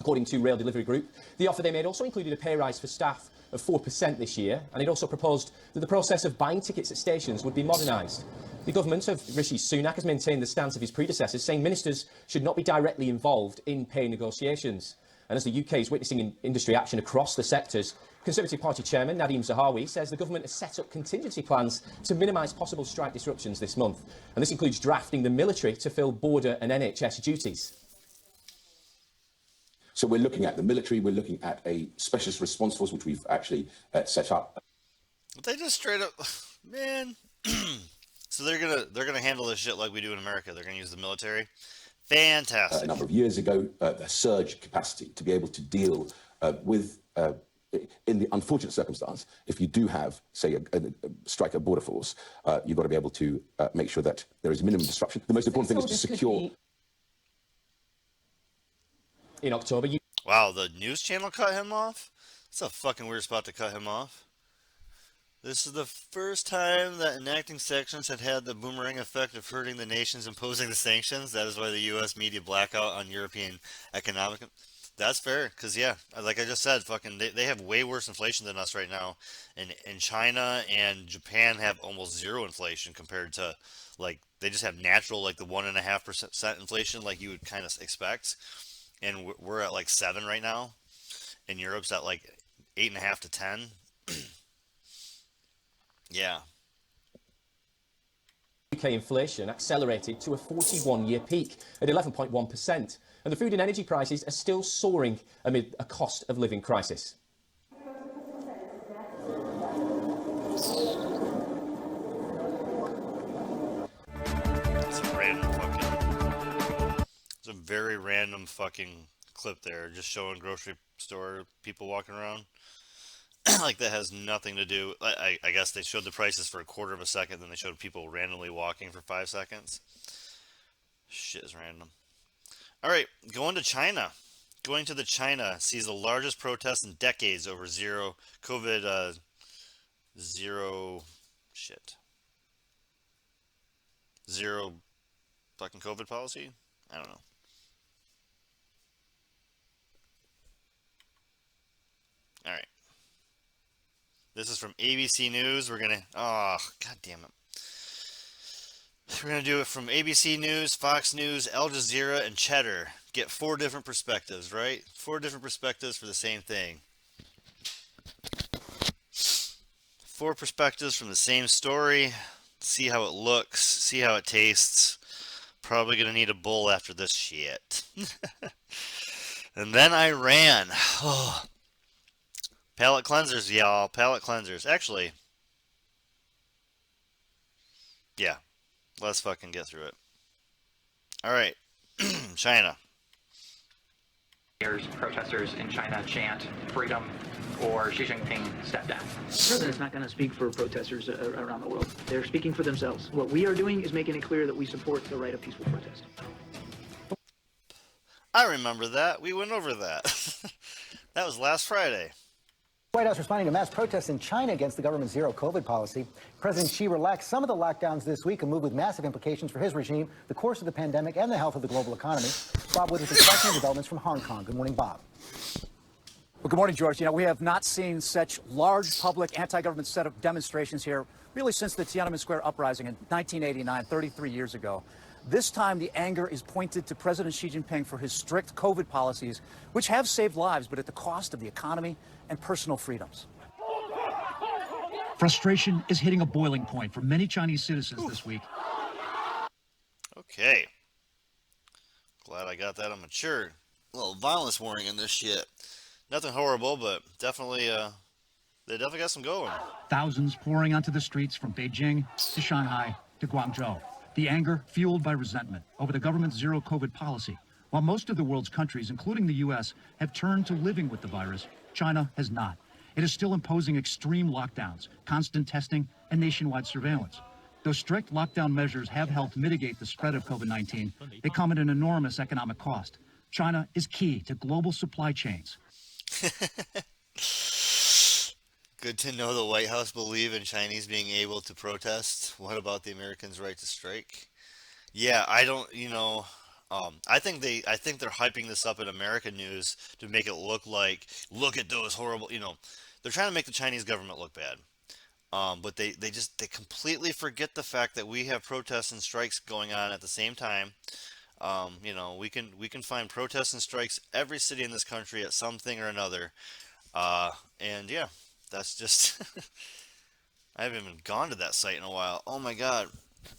According to Rail Delivery Group, the offer they made also included a pay rise for staff of 4% this year, and it also proposed that the process of buying tickets at stations would be modernised. The government of Rishi Sunak has maintained the stance of his predecessors, saying ministers should not be directly involved in pay negotiations. And as the UK is witnessing industry action across the sectors, Conservative Party Chairman Nadeem Zahawi says the government has set up contingency plans to minimise possible strike disruptions this month. And this includes drafting the military to fill border and NHS duties. So we're looking at the military, we're looking at a specialist response force, which we've actually set up. They just straight up, man. So they're gonna handle this shit like we do in America. They're gonna use the military. Fantastic. A number of years ago, a surge capacity to be able to deal with, in the unfortunate circumstance, if you do have, say, a strike at border force, you've got to be able to make sure that there is minimum disruption. The most important thing is to secure. In October, Wow, the news channel cut him off? It's a fucking weird spot to cut him off. This is the first time that enacting sanctions had the boomerang effect of hurting the nations imposing the sanctions. That is why the U.S. media blackout on European economic... That's fair, because, yeah, like I just said, fucking they have way worse inflation than us right now. And China and Japan have almost zero inflation compared to, like, they just have natural, like, the 1.5% inflation like you would kind of expect. And we're at, like, 7 right now. And Europe's at, like, 8.5 to 10. Yeah. UK inflation accelerated to a 41-year peak at 11.1%, and the food and energy prices are still soaring amid a cost of living crisis. It's a very random fucking clip there, just showing grocery store people walking around. Like, that has nothing to do... I guess they showed the prices for a quarter of a second, then they showed people randomly walking for 5 seconds. Shit is random. Alright, going to China. Going to China sees the largest protest in decades over zero fucking COVID policy? I don't know. Alright. This is from ABC News. We're gonna... Oh, god damn it. We're gonna do it from ABC News, Fox News, Al Jazeera, and Cheddar. Get 4 different perspectives, right? 4 different perspectives for the same thing. 4 perspectives from the same story. See how it looks. See how it tastes. Probably gonna need a bowl after this shit. And then I ran. Oh. Palate cleansers, y'all. Palate cleansers. Actually, Yeah, let's fucking get through it. All right, China. Protesters in China chant freedom or Xi Jinping step down. The president's not going to speak for protesters around the world. They're speaking for themselves. What we are doing is making it clear that we support the right of peaceful protest. I remember that. We went over that. That was last Friday. White House responding to mass protests in China against the government's zero COVID policy. President Xi relaxed some of the lockdowns this week, a move with massive implications for his regime, the course of the pandemic, and the health of the global economy. Bob Wood with exciting developments from Hong Kong. Good morning, Bob. Well, good morning, George. You know, we have not seen such large public anti-government set of demonstrations here really since the Tiananmen Square uprising in 1989, 33 years ago. This time, the anger is pointed to President Xi Jinping for his strict COVID policies, which have saved lives, but at the cost of the economy and personal freedoms. Frustration is hitting a boiling point for many Chinese citizens this week. Okay. Glad I got that on mature. A little violence warning in this shit. Nothing horrible, but definitely, they definitely got some going. Thousands pouring onto the streets from Beijing to Shanghai to Guangzhou. The anger fueled by resentment over the government's zero COVID policy. While most of the world's countries, including the U.S., have turned to living with the virus, China has not. It is still imposing extreme lockdowns, constant testing, and nationwide surveillance. Though strict lockdown measures have helped mitigate the spread of COVID-19, they come at an enormous economic cost. China is key to global supply chains. Good to know the White House believe in Chinese being able to protest. What about the Americans' right to strike? Yeah, I don't, I think they're hyping this up in American news to make it look like, look at those horrible, they're trying to make the Chinese government look bad. But they completely forget the fact that we have protests and strikes going on at the same time. We can find protests and strikes every city in this country at something or another. And yeah, that's just I haven't even gone to that site in a while. Oh my god,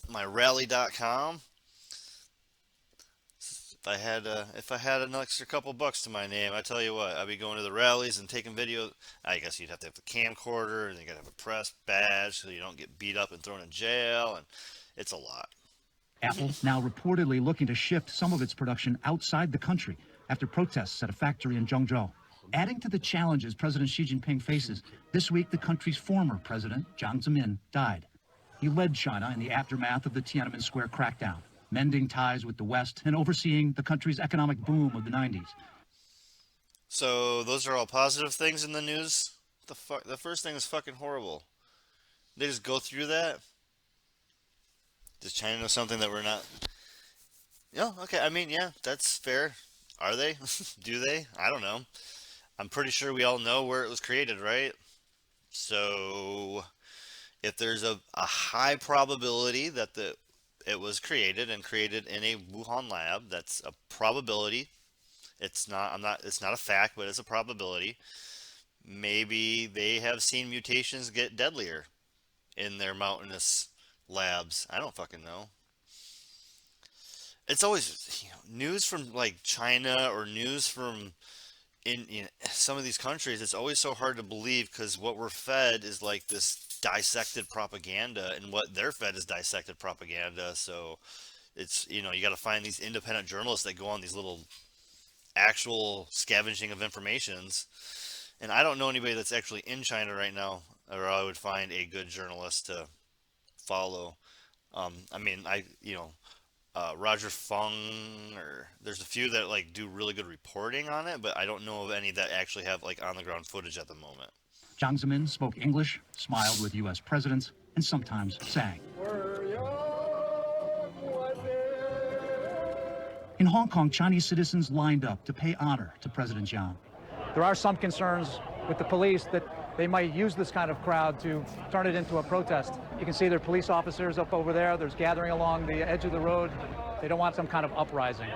my rally.com. If I had an extra couple bucks to my name, I tell you what, I'd be going to the rallies and taking video. I guess you'd have to have the camcorder, and you gotta have a press badge so you don't get beat up and thrown in jail, and it's a lot. Apple now reportedly looking to shift some of its production outside the country after protests at a factory in Zhengzhou. Adding to the challenges President Xi Jinping faces, this week the country's former president, Jiang Zemin, died. He led China in the aftermath of the Tiananmen Square crackdown, mending ties with the West and overseeing the country's economic boom of the 90s. So those are all positive things in the news? The first thing is fucking horrible. They just go through that? Does China know something that we're not? Yeah, okay, I mean, yeah, that's fair. Are they? Do they? I don't know. I'm pretty sure we all know where it was created, right? So if there's a high probability that it was created in a Wuhan lab, that's a probability. It's not a fact, but it's a probability. Maybe they have seen mutations get deadlier in their mountainous labs. I don't fucking know. It's always news from like China or news from in some of these countries. It's always so hard to believe because what we're fed is like this dissected propaganda, and what they're fed is dissected propaganda. So it's you got to find these independent journalists that go on these little actual scavenging of informations. And I don't know anybody that's actually in China right now, or I would find a good journalist to follow. Roger Fung, or there's a few that like do really good reporting on it, but I don't know of any that actually have like on the ground footage at the moment. Jiang Zemin spoke English, smiled with U.S. presidents, and sometimes sang. In Hong Kong, Chinese citizens lined up to pay honor to President Jiang. There are some concerns with the police that they might use this kind of crowd to turn it into a protest. You can see there are police officers up over there. There's gathering along the edge of the road. They don't want some kind of uprising.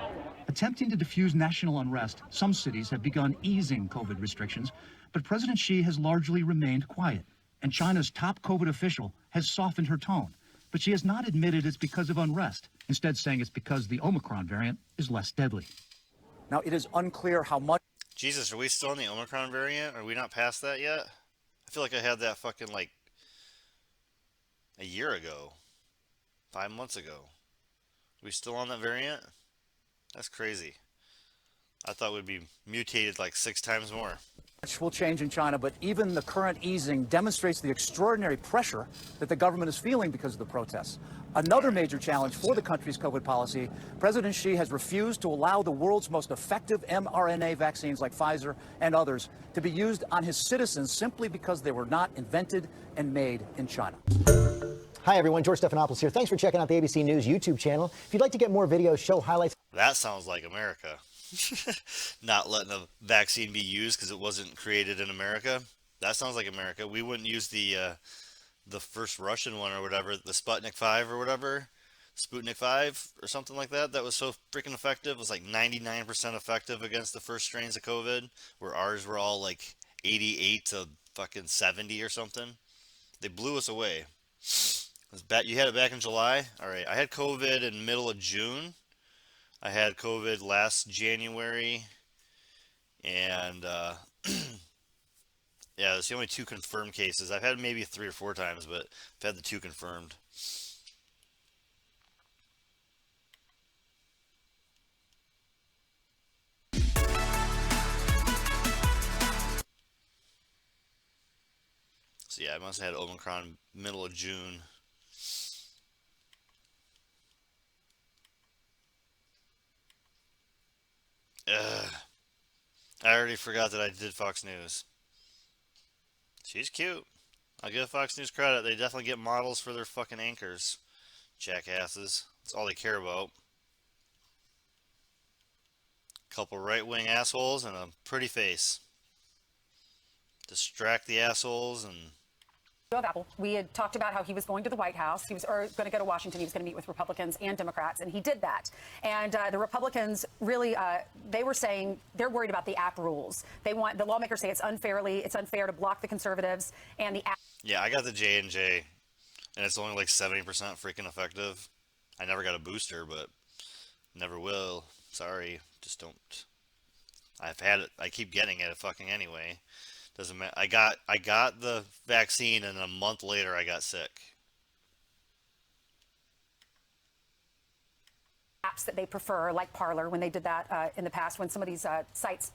Attempting to diffuse national unrest, some cities have begun easing COVID restrictions, but President Xi has largely remained quiet. And China's top COVID official has softened her tone, but she has not admitted it's because of unrest, instead saying it's because the Omicron variant is less deadly. Now, it is unclear how much... Jesus, are we still in the Omicron variant? Are we not past that yet? I feel like I had that fucking like a year ago. 5 months ago. We still on that variant? That's crazy. I thought we'd be mutated like 6 times more. Much will change in China, but even the current easing demonstrates the extraordinary pressure that the government is feeling because of the protests. Another major challenge for the country's COVID policy, President Xi has refused to allow the world's most effective mRNA vaccines like Pfizer and others to be used on his citizens simply because they were not invented and made in China. Hi, everyone. George Stephanopoulos here. Thanks for checking out the ABC News YouTube channel. If you'd like to get more videos, show highlights. That sounds like America. Not letting a vaccine be used because it wasn't created in America. That sounds like America. We wouldn't use the first Russian one or whatever, the Sputnik 5 or whatever, Sputnik 5 or something like that. That was so freaking effective. It was like 99% effective against the first strains of COVID, where ours were all like 88 to fucking 70 or something. They blew us away. You had it back in July? All right. I had COVID in middle of June. I had COVID last January, and yeah, it's the only 2 confirmed cases. I've had maybe 3 or 4 times, but I've had the 2 confirmed. So yeah, I must have had Omicron middle of June. I already forgot that I did Fox News. She's cute. I'll give Fox News credit. They definitely get models for their fucking anchors. Jackasses. That's all they care about. Couple right-wing assholes and a pretty face. Distract the assholes and... Of Apple. We had talked about how he was going to the White House. He was going to go to Washington. He was going to meet with Republicans and Democrats, and he did that. And the Republicans really, they were saying they're worried about the app rules. They want the lawmakers say it's unfair to block the conservatives and the app. Yeah, I got the J&J, and it's only like 70% freaking effective. I never got a booster, but never will. Sorry, just don't. I've had it. I keep getting it fucking anyway. Doesn't matter. I got the vaccine, and a month later I got sick. Apps that they prefer, like Parler, when they did that in the past, when some of these sites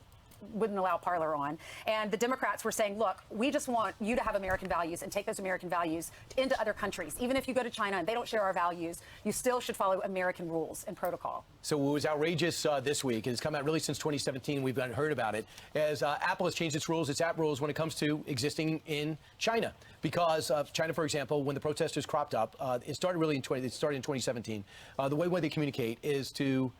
wouldn't allow Parler on. And the Democrats were saying, look, we just want you to have American values and take those American values into other countries. Even if you go to China and they don't share our values, you still should follow American rules and protocol. So it was outrageous this week. It's come out really since 2017. We've heard about it as Apple has changed its rules, its app rules, when it comes to existing in China. Because China, for example, when the protesters cropped up, it started in 2017. The way they communicate is to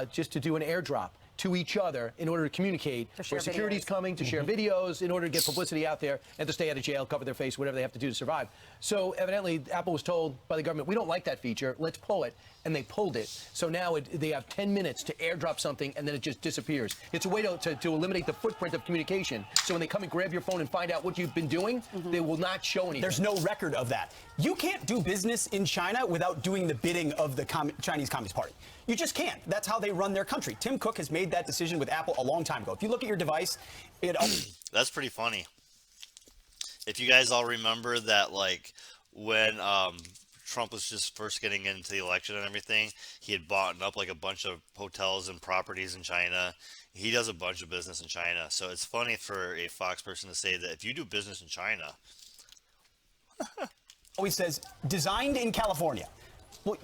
just to do an airdrop to each other in order to communicate where security's coming, to share videos, in order to get publicity out there, and to stay out of jail, cover their face, whatever they have to do to survive. So evidently, Apple was told by the government, we don't like that feature, let's pull it. And they pulled it. So now they have 10 minutes to airdrop something, and then it just disappears. It's a way to eliminate the footprint of communication. So when they come and grab your phone and find out what you've been doing, they will not show anything. There's no record of that. You can't do business in China without doing the bidding of the Chinese Communist Party. You just can't. That's how they run their country. Tim Cook has made that decision with Apple a long time ago. If you look at your device, That's pretty funny. If you guys all remember that, like, when Trump was just first getting into the election and everything, he had bought up like a bunch of hotels and properties in China. He does a bunch of business in China. So it's funny for a Fox person to say that if you do business in China. always says designed in California. Well,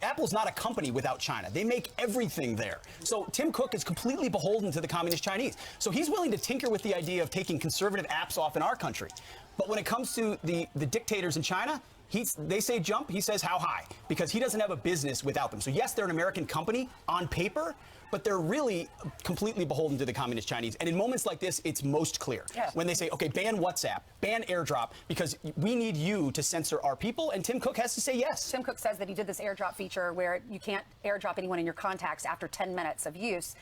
Apple's not a company without China. They make everything there. So Tim Cook is completely beholden to the communist Chinese. So he's willing to tinker with the idea of taking conservative apps off in our country. But when it comes to the dictators in China, they say jump, he says how high, because he doesn't have a business without them. So yes, they're an American company on paper, but they're really completely beholden to the communist Chinese. And in moments like this, it's most clear. Yeah. When they say, okay, ban WhatsApp, ban AirDrop, because we need you to censor our people, and Tim Cook has to say yes. Tim Cook says that he did this AirDrop feature where you can't AirDrop anyone in your contacts after 10 minutes of use.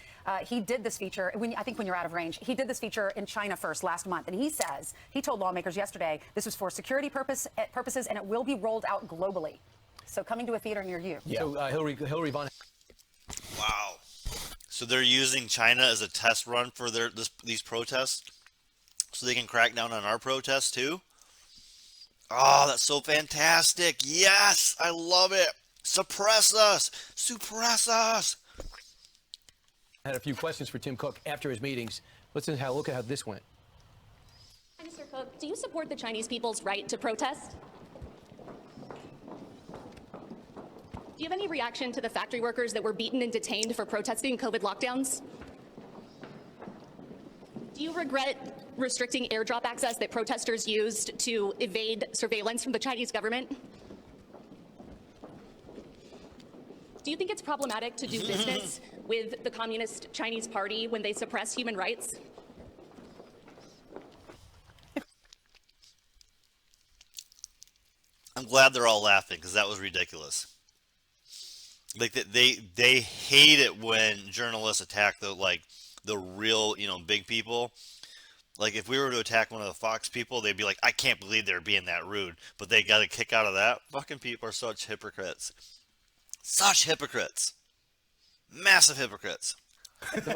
He did this feature, I think when you're out of range, he did this feature in China first last month. And he says, he told lawmakers yesterday, this was for security purposes, and it will be rolled out globally. So coming to a theater near you. Yeah. So Hillary Von. Wow. So they're using China as a test run for these protests, so they can crack down on our protests too. Oh, that's so fantastic. Yes, I love it. Suppress us. Suppress us. I had a few questions for Tim Cook after his meetings. Look at how this went. Mr. Cook, do you support the Chinese people's right to protest? Do you have any reaction to the factory workers that were beaten and detained for protesting COVID lockdowns? Do you regret restricting airdrop access that protesters used to evade surveillance from the Chinese government? Do you think it's problematic to do business with the Communist Chinese Party when they suppress human rights? I'm glad they're all laughing because that was ridiculous. Like they hate it when journalists attack the real, big people. Like if we were to attack one of the Fox people, they'd be like, I can't believe they're being that rude. But they got a kick out of that. Fucking people are such hypocrites. Such hypocrites. Massive hypocrites. The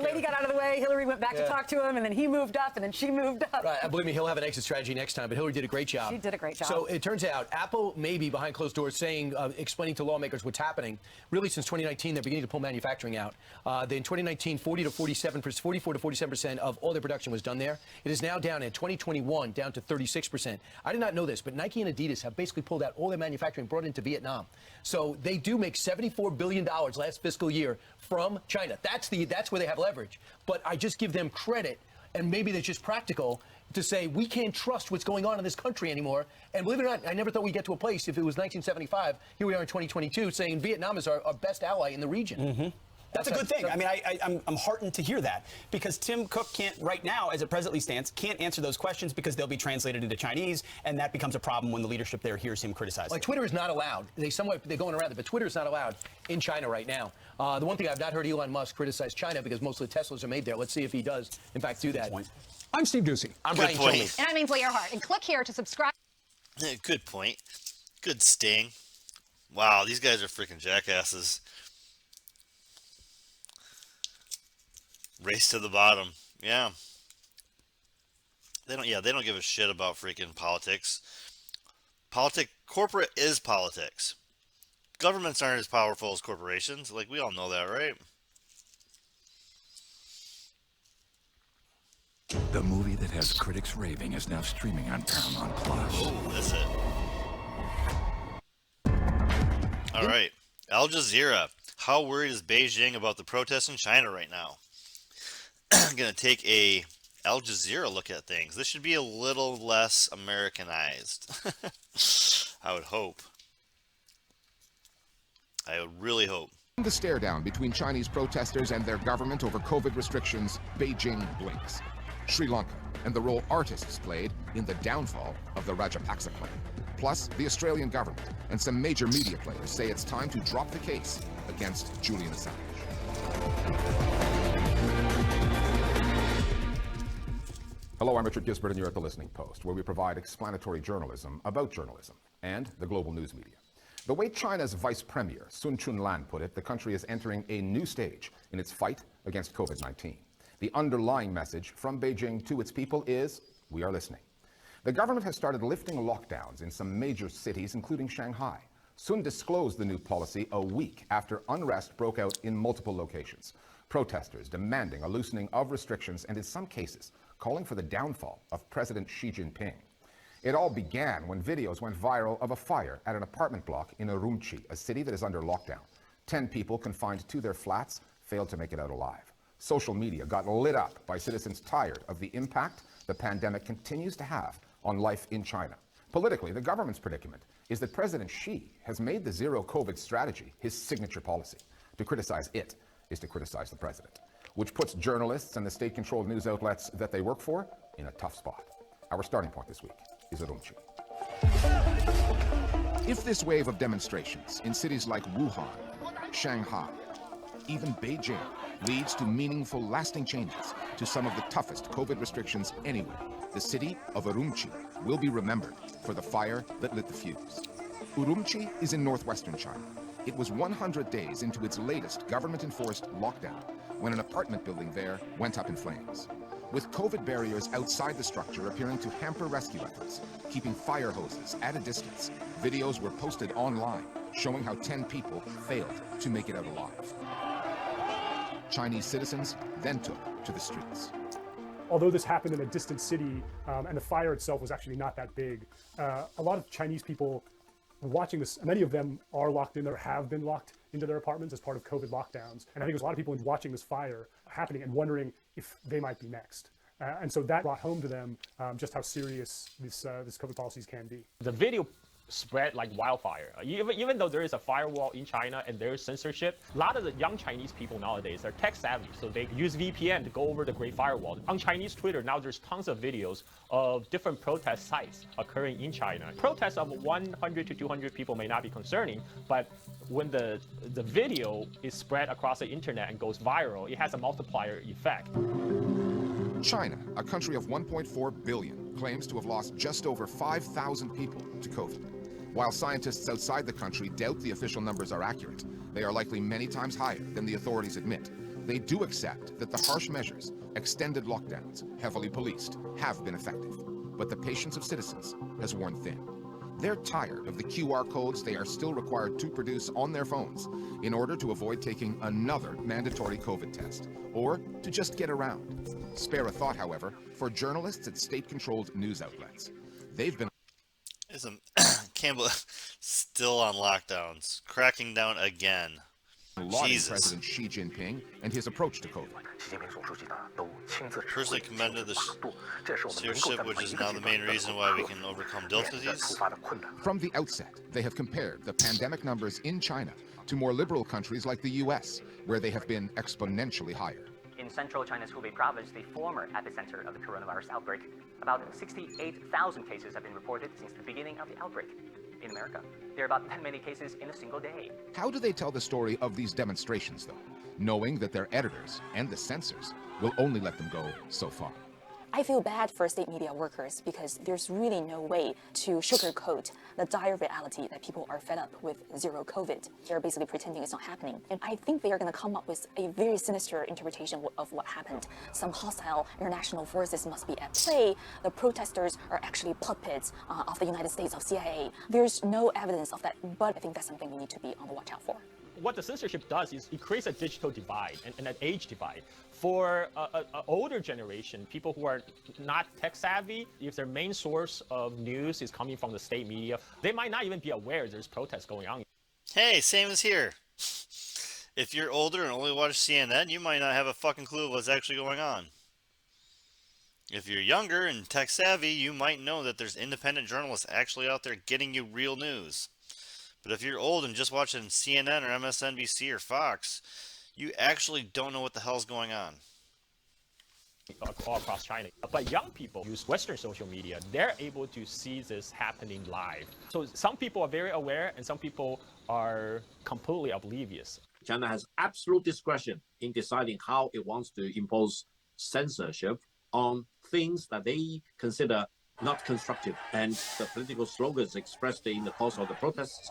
lady got out of the way. Hillary went back to talk to him, and then he moved up, and then she moved up. Right, believe me, he'll have an exit strategy next time, but Hillary did a great job. She did a great job. So it turns out Apple may be behind closed doors saying, explaining to lawmakers what's happening. Really, since 2019, they're beginning to pull manufacturing out. In 2019, 44 to 47% of all their production was done there. It is now down in 2021, down to 36%. I did not know this, but Nike and Adidas have basically pulled out all their manufacturing, brought it into Vietnam. So they do make $74 billion last fiscal year from China. That's where they have leverage. But I just give them credit, and maybe they're just practical, to say we can't trust what's going on in this country anymore. And believe it or not, I never thought we'd get to a place, if it was 1975, here we are in 2022, saying Vietnam is our best ally in the region. Mm-hmm. That's a good thing. I mean, I'm heartened to hear that, because Tim Cook can't, right now, as it presently stands, can't answer those questions because they'll be translated into Chinese, and that becomes a problem when the leadership there hears him criticize. Like Twitter is not allowed. They're going around it, but Twitter is not allowed in China right now. The one thing I've not heard Elon Musk criticize China, because most of the Teslas are made there. Let's see if he does, in fact, do that. I'm Steve Doocy. I'm Brian Kilmeade. And I'm Ainsley Earhart. And click here to subscribe. Good point. Good sting. Wow, these guys are freaking jackasses. Race to the bottom. Yeah. They don't give a shit about freaking politics. Corporate is politics. Governments aren't as powerful as corporations. Like, we all know that, right? The movie that has critics raving is now streaming on Paramount Plus. Oh, that's it. All right. Al Jazeera. How worried is Beijing about the protests in China right now? I'm going to take a Al Jazeera look at things. This should be a little less Americanized. I would hope. I would really hope. The stare down between Chinese protesters and their government over COVID restrictions, Beijing blinks. Sri Lanka and the role artists played in the downfall of the Rajapaksa plan. Plus, the Australian government and some major media players say it's time to drop the case against Julian Assange. Hello, I'm Richard Gisbert, and you're at The Listening Post, where we provide explanatory journalism about journalism and the global news media. The way China's Vice Premier, Sun Chunlan, put it, the country is entering a new stage in its fight against COVID-19. The underlying message from Beijing to its people is, we are listening. The government has started lifting lockdowns in some major cities, including Shanghai. Sun disclosed the new policy a week after unrest broke out in multiple locations. Protesters demanding a loosening of restrictions and, in some cases, calling for the downfall of President Xi Jinping. It all began when videos went viral of a fire at an apartment block in Urumqi, a city that is under lockdown. 10 people confined to their flats failed to make it out alive. Social media got lit up by citizens tired of the impact the pandemic continues to have on life in China. Politically, the government's predicament is that President Xi has made the zero COVID strategy his signature policy. To criticize it is to criticize the president, which puts journalists and the state-controlled news outlets that they work for in a tough spot. Our starting point this week is Urumqi. If this wave of demonstrations in cities like Wuhan, Shanghai, even Beijing leads to meaningful, lasting changes to some of the toughest COVID restrictions anywhere, the city of Urumqi will be remembered for the fire that lit the fuse. Urumqi is in northwestern China. It was 100 days into its latest government-enforced lockdown when an apartment building there went up in flames. with COVID barriers outside the structure appearing to hamper rescue efforts, keeping fire hoses at a distance. Videos were posted online showing how 10 people failed to make it out alive. Chinese citizens then took to the streets. Although this happened in a distant city and the fire itself was actually not that big, a lot of Chinese people were watching this. Many of them are locked in or have been locked into their apartments as part of COVID lockdowns. And I think there's a lot of people watching this fire happening and wondering if they might be next. And so that brought home to them just how serious this COVID policies can be. The video spread like wildfire. Even though there is a firewall in China and there is censorship, a lot of the young Chinese people nowadays are tech savvy, so they use VPN to go over the Great Firewall. On Chinese Twitter, now there's tons of videos of different protest sites occurring in China. Protests of 100 to 200 people may not be concerning, but when the video is spread across the internet and goes viral, it has a multiplier effect. China, a country of 1.4 billion, claims to have lost just over 5,000 people to COVID. While scientists outside the country doubt the official numbers are accurate, they are likely many times higher than the authorities admit. They do accept that the harsh measures, extended lockdowns, heavily policed, have been effective. But the patience of citizens has worn thin. They're tired of the QR codes they are still required to produce on their phones in order to avoid taking another mandatory COVID test, or to just get around. Spare a thought, however, for journalists at state-controlled news outlets. They've been... Campbell still on lockdowns, cracking down again. Lauding President Xi Jinping and his approach to COVID. Personally commended the stewardship, which is now the main reason why we can overcome difficulties. From the outset, they have compared the pandemic numbers in China to more liberal countries like the US, where they have been exponentially higher. In central China's Hubei province, the former epicenter of the coronavirus outbreak, about 68,000 cases have been reported since the beginning of the outbreak. In America, there are about that many cases in a single day. How do they tell the story of these demonstrations, though, knowing that their editors and the censors will only let them go so far? I feel bad for state media workers because there's really no way to sugarcoat the dire reality that people are fed up with zero COVID. They're basically pretending it's not happening. And I think they are going to come up with a very sinister interpretation of what happened. Some hostile international forces must be at play. The protesters are actually puppets of the United States, of CIA. There's no evidence of that, but I think that's something we need to be on the watch out for. What the censorship does is it creates a digital divide and an age divide. For an older generation, people who are not tech savvy, if their main source of news is coming from the state media, they might not even be aware there's protests going on. Hey, same as here. If you're older and only watch CNN, you might not have a fucking clue of what's actually going on. If you're younger and tech savvy, you might know that there's independent journalists actually out there getting you real news. But if you're old and just watching CNN or MSNBC or Fox, you actually don't know what the hell's going on. All across China. But young people use Western social media. They're able to see this happening live. So some people are very aware and some people are completely oblivious. China has absolute discretion in deciding how it wants to impose censorship on things that they consider not constructive, and the political slogans expressed in the course of the protests.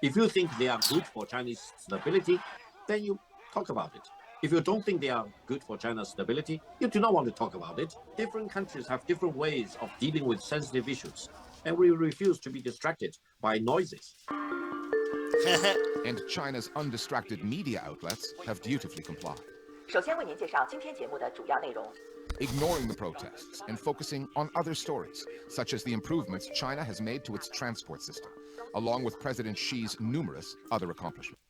If you think they are good for Chinese stability, then you talk about it. If you don't think they are good for China's stability, you do not want to talk about it. Different countries have different ways of dealing with sensitive issues, and we refuse to be distracted by noises. And China's undistracted media outlets have dutifully complied. 首先为您介绍今天节目的主要内容。 Ignoring the protests and focusing on other stories, such as the improvements China has made to its transport system, along with President Xi's numerous other accomplishments.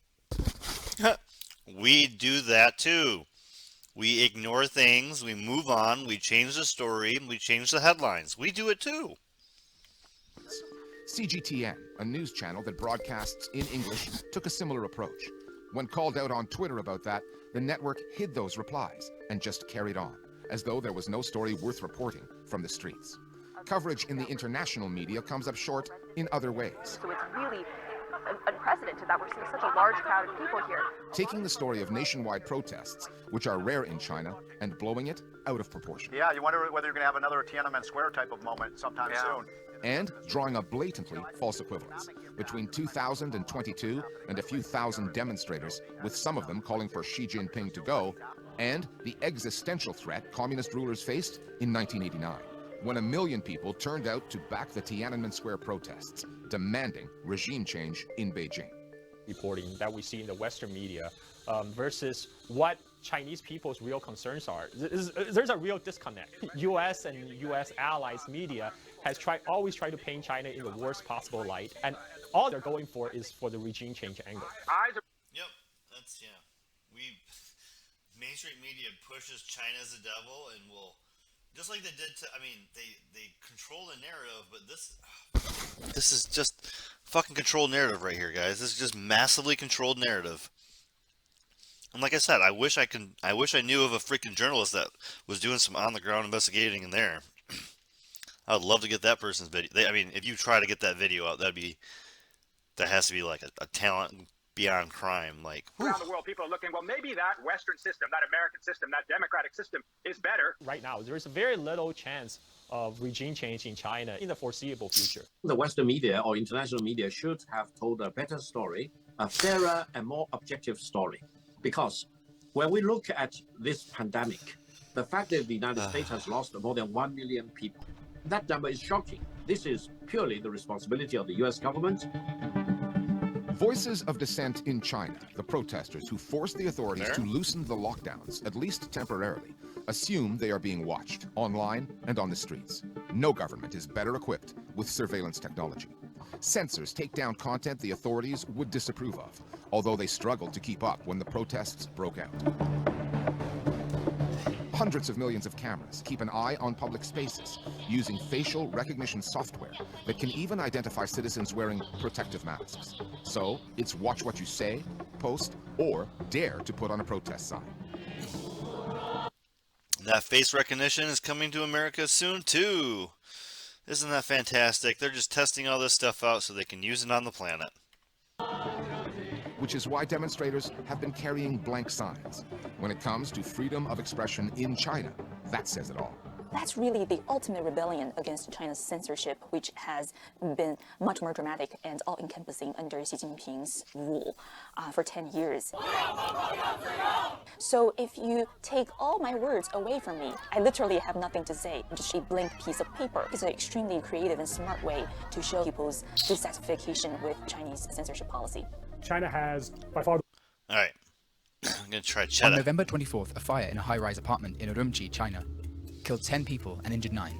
We do that too. We ignore things, we move on, we change the story, we change the headlines. We do it too. CGTN, a news channel that broadcasts in English, took a similar approach. When called out on Twitter about that, the network hid those replies and just carried on, as though there was no story worth reporting from the streets. Coverage in the international media comes up short in other ways. So it's really unprecedented that we're seeing such a large crowd of people here. Taking the story of nationwide protests, which are rare in China, and blowing it out of proportion. Yeah, you wonder whether you're going to have another Tiananmen Square type of moment sometime soon. and drawing a blatantly false equivalence between 2022 and a few thousand demonstrators, with some of them calling for Xi Jinping to go, and the existential threat communist rulers faced in 1989, when 1 million people turned out to back the Tiananmen Square protests, demanding regime change in Beijing. Reporting that we see in the Western media versus what Chinese people's real concerns are. There's a real disconnect. U.S. and U.S. allies media has always tried to paint China in the worst possible light, and all they're going for is for the regime change angle. Yep, that's, mainstream media pushes China as the devil and will, just like they did to, they control the narrative, but this is just fucking controlled narrative right here, guys. This is just massively controlled narrative. And like I said, I wish I knew of a freaking journalist that was doing some on-the-ground investigating in there. I would love to get that person's video. If you try to get that video out, that has to be like a talent beyond crime. Like, around the world, people are looking, well, maybe that Western system, that American system, that democratic system is better. Right now, there's very little chance of regime change in China in the foreseeable future. The Western media or international media should have told a better story, a fairer and more objective story. Because when we look at this pandemic, the fact that the United States has lost more than 1 million people, that number is shocking. This is purely the responsibility of the US government. Voices of dissent in China, the protesters who forced the authorities to loosen the lockdowns, at least temporarily, assume they are being watched online and on the streets. No government is better equipped with surveillance technology. Censors take down content the authorities would disapprove of, although they struggled to keep up when the protests broke out. Hundreds of millions of cameras keep an eye on public spaces using facial recognition software that can even identify citizens wearing protective masks. So it's watch what you say, post, or dare to put on a protest sign. That face recognition is coming to America soon too. Isn't that fantastic? They're just testing all this stuff out so they can use it on the planet. Which is why demonstrators have been carrying blank signs. When it comes to freedom of expression in China, that says it all. That's really the ultimate rebellion against China's censorship, which has been much more dramatic and all-encompassing under Xi Jinping's rule for 10 years. So if you take all my words away from me, I literally have nothing to say, just a blank piece of paper. It's an extremely creative and smart way to show people's dissatisfaction with Chinese censorship policy. China has, by far... All right. I'm going to try cheddar. On November 24th, a fire in a high-rise apartment in Urumqi, China, killed 10 people and injured 9.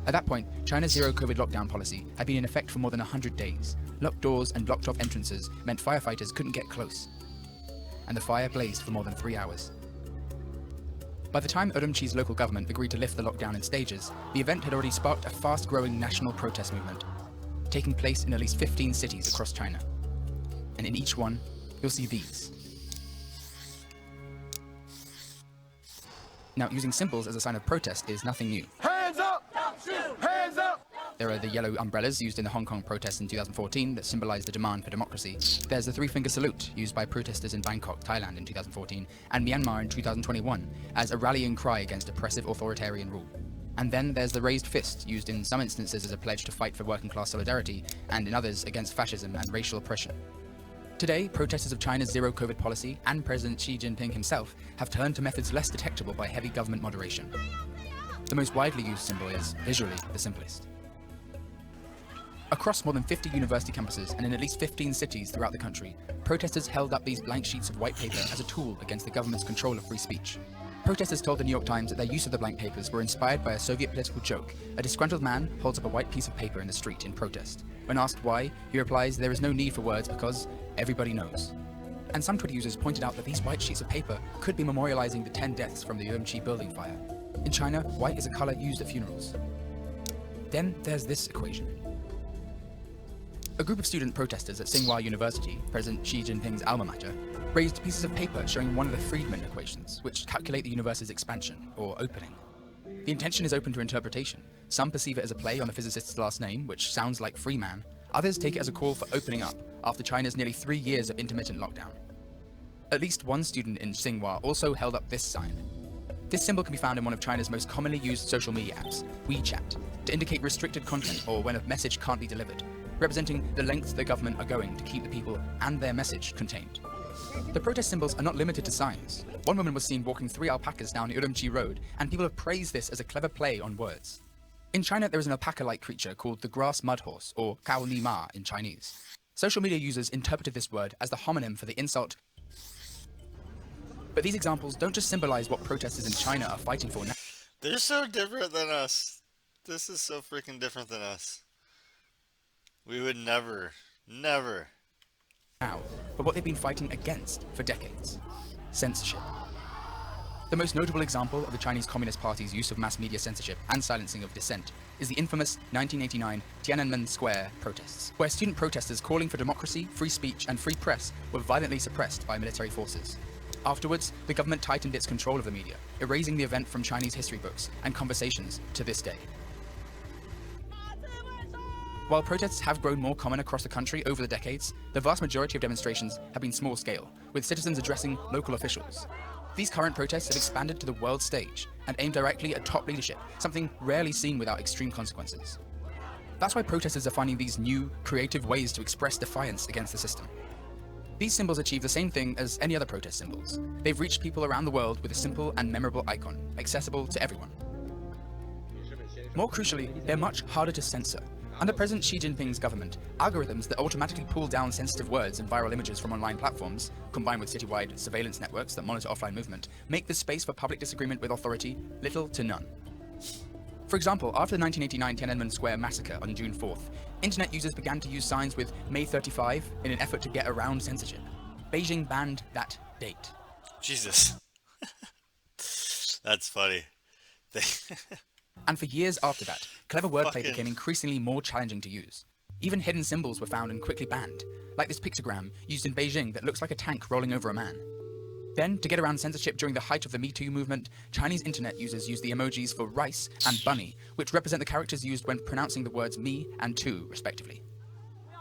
At that point, China's zero-COVID lockdown policy had been in effect for more than 100 days. Locked doors and blocked-off entrances meant firefighters couldn't get close, and the fire blazed for more than 3 hours. By the time Urumqi's local government agreed to lift the lockdown in stages, the event had already sparked a fast-growing national protest movement, taking place in at least 15 cities across China. And in each one, you'll see these. Now, using symbols as a sign of protest is nothing new. Hands up! Don't shoot! Hands up! There are the yellow umbrellas used in the Hong Kong protests in 2014 that symbolize the demand for democracy. There's the three-finger salute used by protesters in Bangkok, Thailand in 2014, and Myanmar in 2021 as a rallying cry against oppressive authoritarian rule. And then there's the raised fist, used in some instances as a pledge to fight for working-class solidarity, and in others against fascism and racial oppression. Today, protesters of China's zero-COVID policy and President Xi Jinping himself have turned to methods less detectable by heavy government moderation. The most widely used symbol is, visually, the simplest. Across more than 50 university campuses and in at least 15 cities throughout the country, protesters held up these blank sheets of white paper as a tool against the government's control of free speech. Protesters told the New York Times that their use of the blank papers were inspired by a Soviet political joke. A disgruntled man holds up a white piece of paper in the street in protest. When asked why, he replies there is no need for words because everybody knows. And some Twitter users pointed out that these white sheets of paper could be memorializing the 10 deaths from the Urumqi building fire. In China, white is a color used at funerals. Then there's this equation. A group of student protesters at Tsinghua University, President Xi Jinping's alma mater, raised pieces of paper showing one of the Friedman equations, which calculate the universe's expansion, or opening. The intention is open to interpretation. Some perceive it as a play on the physicist's last name, which sounds like free man. Others take it as a call for opening up, after China's nearly 3 years of intermittent lockdown. At least one student in Tsinghua also held up this sign. This symbol can be found in one of China's most commonly used social media apps, WeChat, to indicate restricted content or when a message can't be delivered, representing the lengths the government are going to keep the people and their message contained. The protest symbols are not limited to signs. One woman was seen walking 3 alpacas down Urumqi Road, and people have praised this as a clever play on words. In China, there is an alpaca-like creature called the grass mud horse, or Kao Ni Ma in Chinese. Social media users interpreted this word as the homonym for the insult. But these examples don't just symbolize what protesters in China are fighting for now. They're so different than us. This is so freaking different than us. We would never. Now, but what they've been fighting against for decades. Censorship. The most notable example of the Chinese Communist Party's use of mass media censorship and silencing of dissent is the infamous 1989 Tiananmen Square protests, where student protesters calling for democracy, free speech, and free press were violently suppressed by military forces. Afterwards, the government tightened its control of the media, erasing the event from Chinese history books and conversations to this day. While protests have grown more common across the country over the decades, the vast majority of demonstrations have been small scale, with citizens addressing local officials. These current protests have expanded to the world stage and aim directly at top leadership, something rarely seen without extreme consequences. That's why protesters are finding these new, creative ways to express defiance against the system. These symbols achieve the same thing as any other protest symbols. They've reached people around the world with a simple and memorable icon, accessible to everyone. More crucially, they're much harder to censor. Under President Xi Jinping's government, algorithms that automatically pull down sensitive words and viral images from online platforms, combined with citywide surveillance networks that monitor offline movement, make the space for public disagreement with authority little to none. For example, after the 1989 Tiananmen Square massacre on June 4th, internet users began to use signs with May 35 in an effort to get around censorship. Beijing banned that date. Jesus. That's funny. And for years after that, clever wordplay became increasingly more challenging to use. Even hidden symbols were found and quickly banned, like this pictogram used in Beijing that looks like a tank rolling over a man. Then, to get around censorship during the height of the Me Too movement, Chinese internet users used the emojis for rice and bunny, which represent the characters used when pronouncing the words me and to, respectively.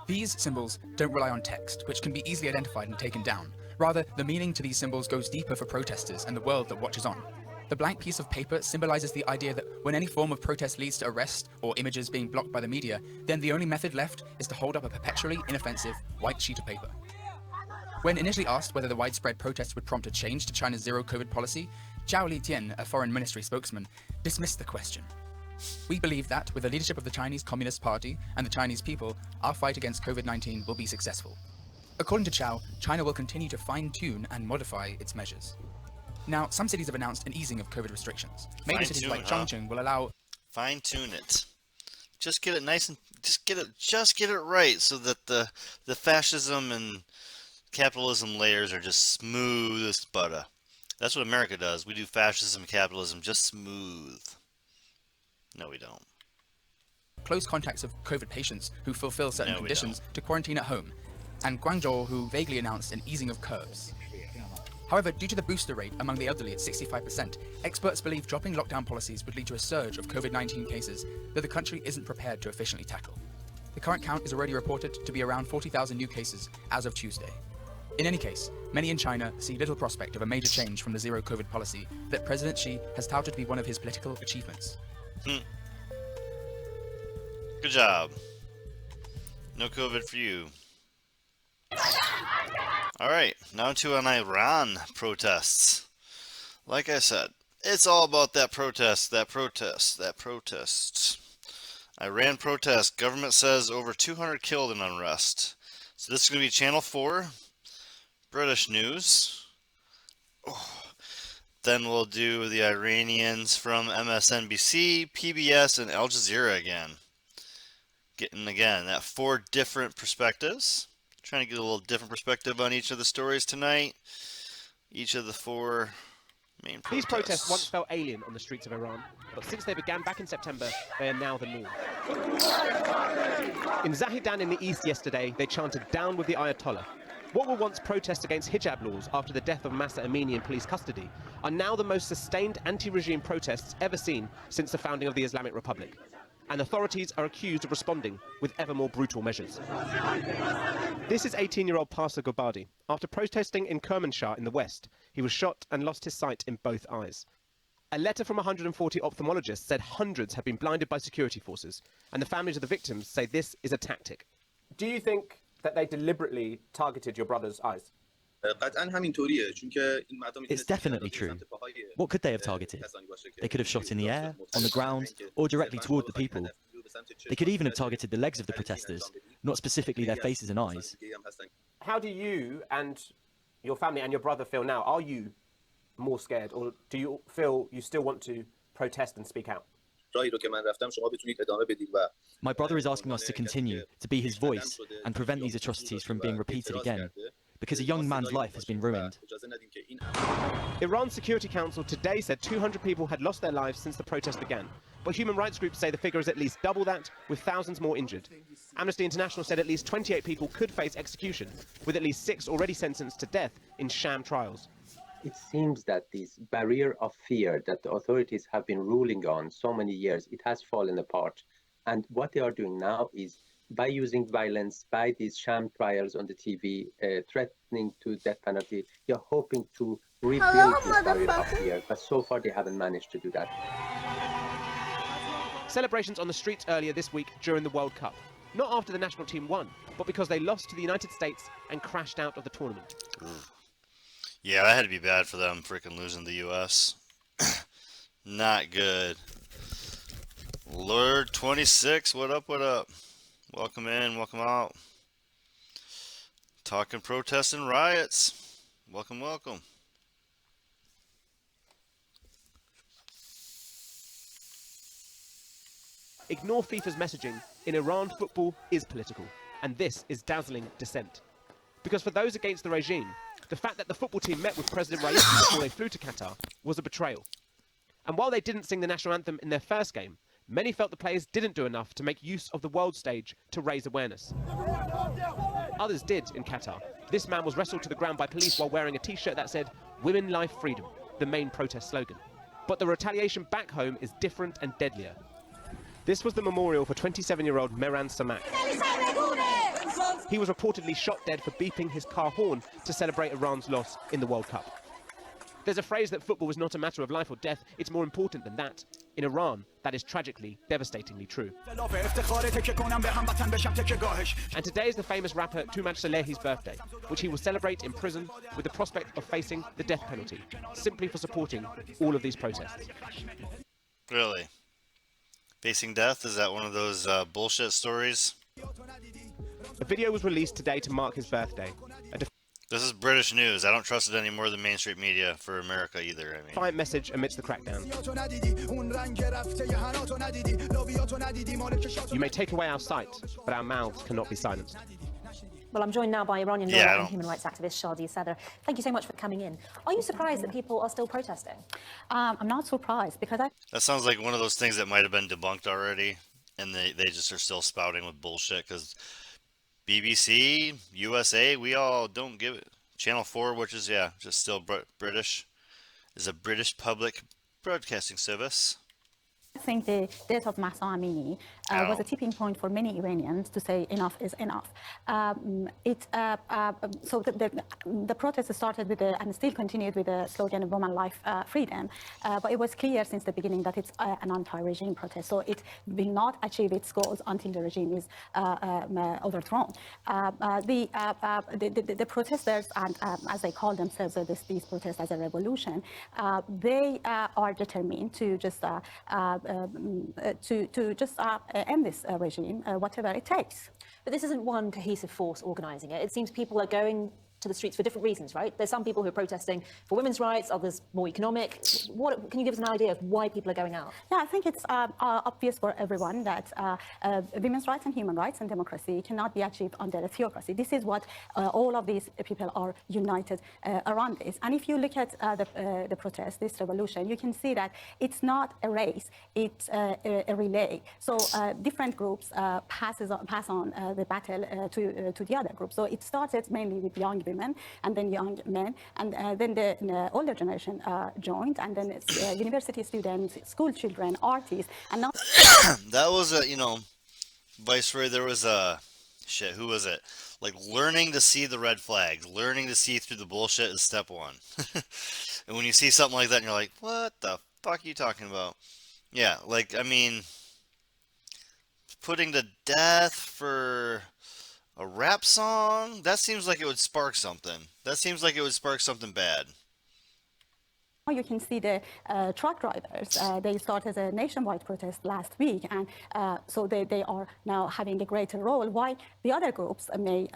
These symbols don't rely on text, which can be easily identified and taken down. Rather, the meaning to these symbols goes deeper for protesters and the world that watches on. The blank piece of paper symbolizes the idea that when any form of protest leads to arrest or images being blocked by the media, then the only method left is to hold up a perpetually inoffensive white sheet of paper. When initially asked whether the widespread protests would prompt a change to China's zero-COVID policy, Zhao Lijian, a foreign ministry spokesman, dismissed the question. We believe that, with the leadership of the Chinese Communist Party and the Chinese people, our fight against COVID-19 will be successful. According to Zhao, China will continue to fine-tune and modify its measures. Now, some cities have announced an easing of COVID restrictions. Major cities like Chongqing will allow... Fine-tune it. Just get it nice and... Just get it right so that the fascism and capitalism layers are just smooth as butter. That's what America does. We do fascism and capitalism just smooth. No, we don't. Close contacts of COVID patients who fulfill certain conditions to quarantine at home, and Guangzhou, who vaguely announced an easing of curbs. However, due to the booster rate among the elderly at 65%, experts believe dropping lockdown policies would lead to a surge of COVID-19 cases that the country isn't prepared to efficiently tackle. The current count is already reported to be around 40,000 new cases as of Tuesday. In any case, many in China see little prospect of a major change from the zero-COVID policy that President Xi has touted to be one of his political achievements. Good job. No COVID for you. Alright, now to an Iran protests. Like I said, it's all about that protest. Iran protest. Government says over 200 killed in unrest. So this is going to be Channel 4, British News. Then we'll do the Iranians from MSNBC, PBS, and Al Jazeera again. Getting, again, that 4 different perspectives. Trying to get a little different perspective on each of the stories tonight. Each of the 4 main protests. These protests once felt alien on the streets of Iran, but since they began back in September, they are now the norm. In Zahedan in the east yesterday, they chanted "Down with the Ayatollah." What were once protests against hijab laws after the death of Masa Amini in police custody are now the most sustained anti-regime protests ever seen since the founding of the Islamic Republic. And authorities are accused of responding with ever more brutal measures. This is 18-year-old Parsa Gobadi. After protesting in Kermanshah in the west, he was shot and lost his sight in both eyes. A letter from 140 ophthalmologists said hundreds have been blinded by security forces, and the families of the victims say this is a tactic. Do you think that they deliberately targeted your brother's eyes? It's definitely true. What could they have targeted? They could have shot in the air, on the ground, or directly toward the people. They could even have targeted the legs of the protesters, not specifically their faces and eyes. How do you and your family and your brother feel now? Are you more scared, or do you feel you still want to protest and speak out? My brother is asking us to continue, to be his voice, and prevent these atrocities from being repeated again, because a young man's life has been ruined. Iran's Security Council today said 200 people had lost their lives since the protest began, but human rights groups say the figure is at least double that, with thousands more injured. Amnesty International said at least 28 people could face execution, with at least 6 already sentenced to death in sham trials. It seems that this barrier of fear that the authorities have been ruling on so many years, it has fallen apart. And what they are doing now is, by using violence, by these sham trials on the TV, threatening to death penalty, they're hoping to rebuild this barrier of fear. But so far, they haven't managed to do that. Celebrations on the streets earlier this week during the World Cup. Not after the national team won, but because they lost to the United States and crashed out of the tournament. Yeah, that had to be bad for them, freaking losing the U.S. Not good. Lord 26, what up, what up? Welcome in, welcome out. Talking protests and riots. Welcome, welcome. Ignore FIFA's messaging. In Iran, football is political, and this is dazzling dissent. Because for those against the regime, the fact that the football team met with President Raisi before they flew to Qatar was a betrayal. And while they didn't sing the national anthem in their first game, many felt the players didn't do enough to make use of the world stage to raise awareness. Others did in Qatar. This man was wrestled to the ground by police while wearing a t-shirt that said, "Women, Life, Freedom," the main protest slogan. But the retaliation back home is different and deadlier. This was the memorial for 27-year-old Mehran Samak. He was reportedly shot dead for beeping his car horn to celebrate Iran's loss in the World Cup. There's a phrase that football is not a matter of life or death, it's more important than that. In Iran, that is tragically, devastatingly true. And today is the famous rapper Toumaj Salehi's birthday, which he will celebrate in prison with the prospect of facing the death penalty, simply for supporting all of these protests. Really? Facing death? Is that one of those bullshit stories? A video was released today to mark his birthday. This is British news. I don't trust it any more than mainstream media for America either. I mean, defiant message amidst the crackdown. You may take away our sight, but our mouths cannot be silenced. Well, I'm joined now by Iranian lawyer and human rights activist Shadi Sadr. Thank you so much for coming in. Are you surprised that people are still protesting? I'm not surprised because that sounds like one of those things that might have been debunked already, and they just are still spouting with bullshit because BBC, USA, we all don't give it. Channel 4, which is, just still British, is a British public broadcasting service. I think the death of Mahsa Amini was a tipping point for many Iranians to say enough is enough. So the protest started with and still continued with the slogan of woman, life, freedom. But it was clear since the beginning that it's an anti-regime protest. So it will not achieve its goals until the regime is overthrown. The protesters, and as they call themselves, these protests as a revolution, they are determined to just end this regime, whatever it takes. But this isn't one cohesive force organising it. It seems people are going to the streets for different reasons, right? There's some people who are protesting for women's rights, others more economic. Can you give us an idea of why people are going out? Yeah, I think it's obvious for everyone that women's rights and human rights and democracy cannot be achieved under a theocracy. This is what all of these people are united around this. And if you look at the protest, this revolution, you can see that it's not a race, it's a relay. So different groups pass on the battle to the other group. So it started mainly with young women and then young men, and then the older generation joined, and then it's, university students, school children, artists, and now that was a, Viceroy, there was a who was it, like learning to see the red flags, learning to see through the bullshit is step one. And when you see something like that and you're like, what the fuck are you talking about? Yeah, like, I mean, putting to death for a rap song? That seems like it would spark something. That seems like it would spark something bad. You can see the truck drivers. They started a nationwide protest last week, and so they are now having a greater role, while the other groups may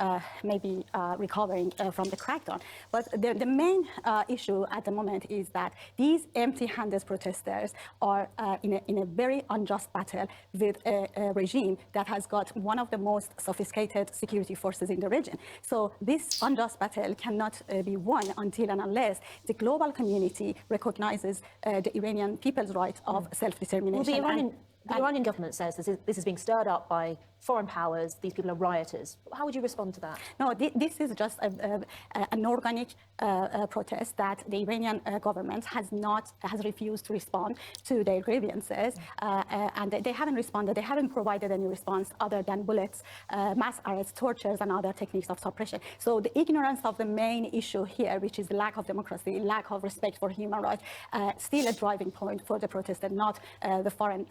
be recovering from the crackdown. But the main issue at the moment is that these empty-handed protesters are in a very unjust battle with a regime that has got one of the most sophisticated security forces in the region. So this unjust battle cannot be won until and unless the global community recognizes the Iranian people's right of self-determination. Well, the Iranian government says this is being stirred up by foreign powers. These people are rioters. How would you respond to that? No, this is just an organic protest that the Iranian government has refused to respond to their grievances, and they haven't responded. They haven't provided any response other than bullets, mass arrests, tortures, and other techniques of suppression. So the ignorance of the main issue here, which is lack of democracy, lack of respect for human rights, still a driving point for the protest, and not the foreign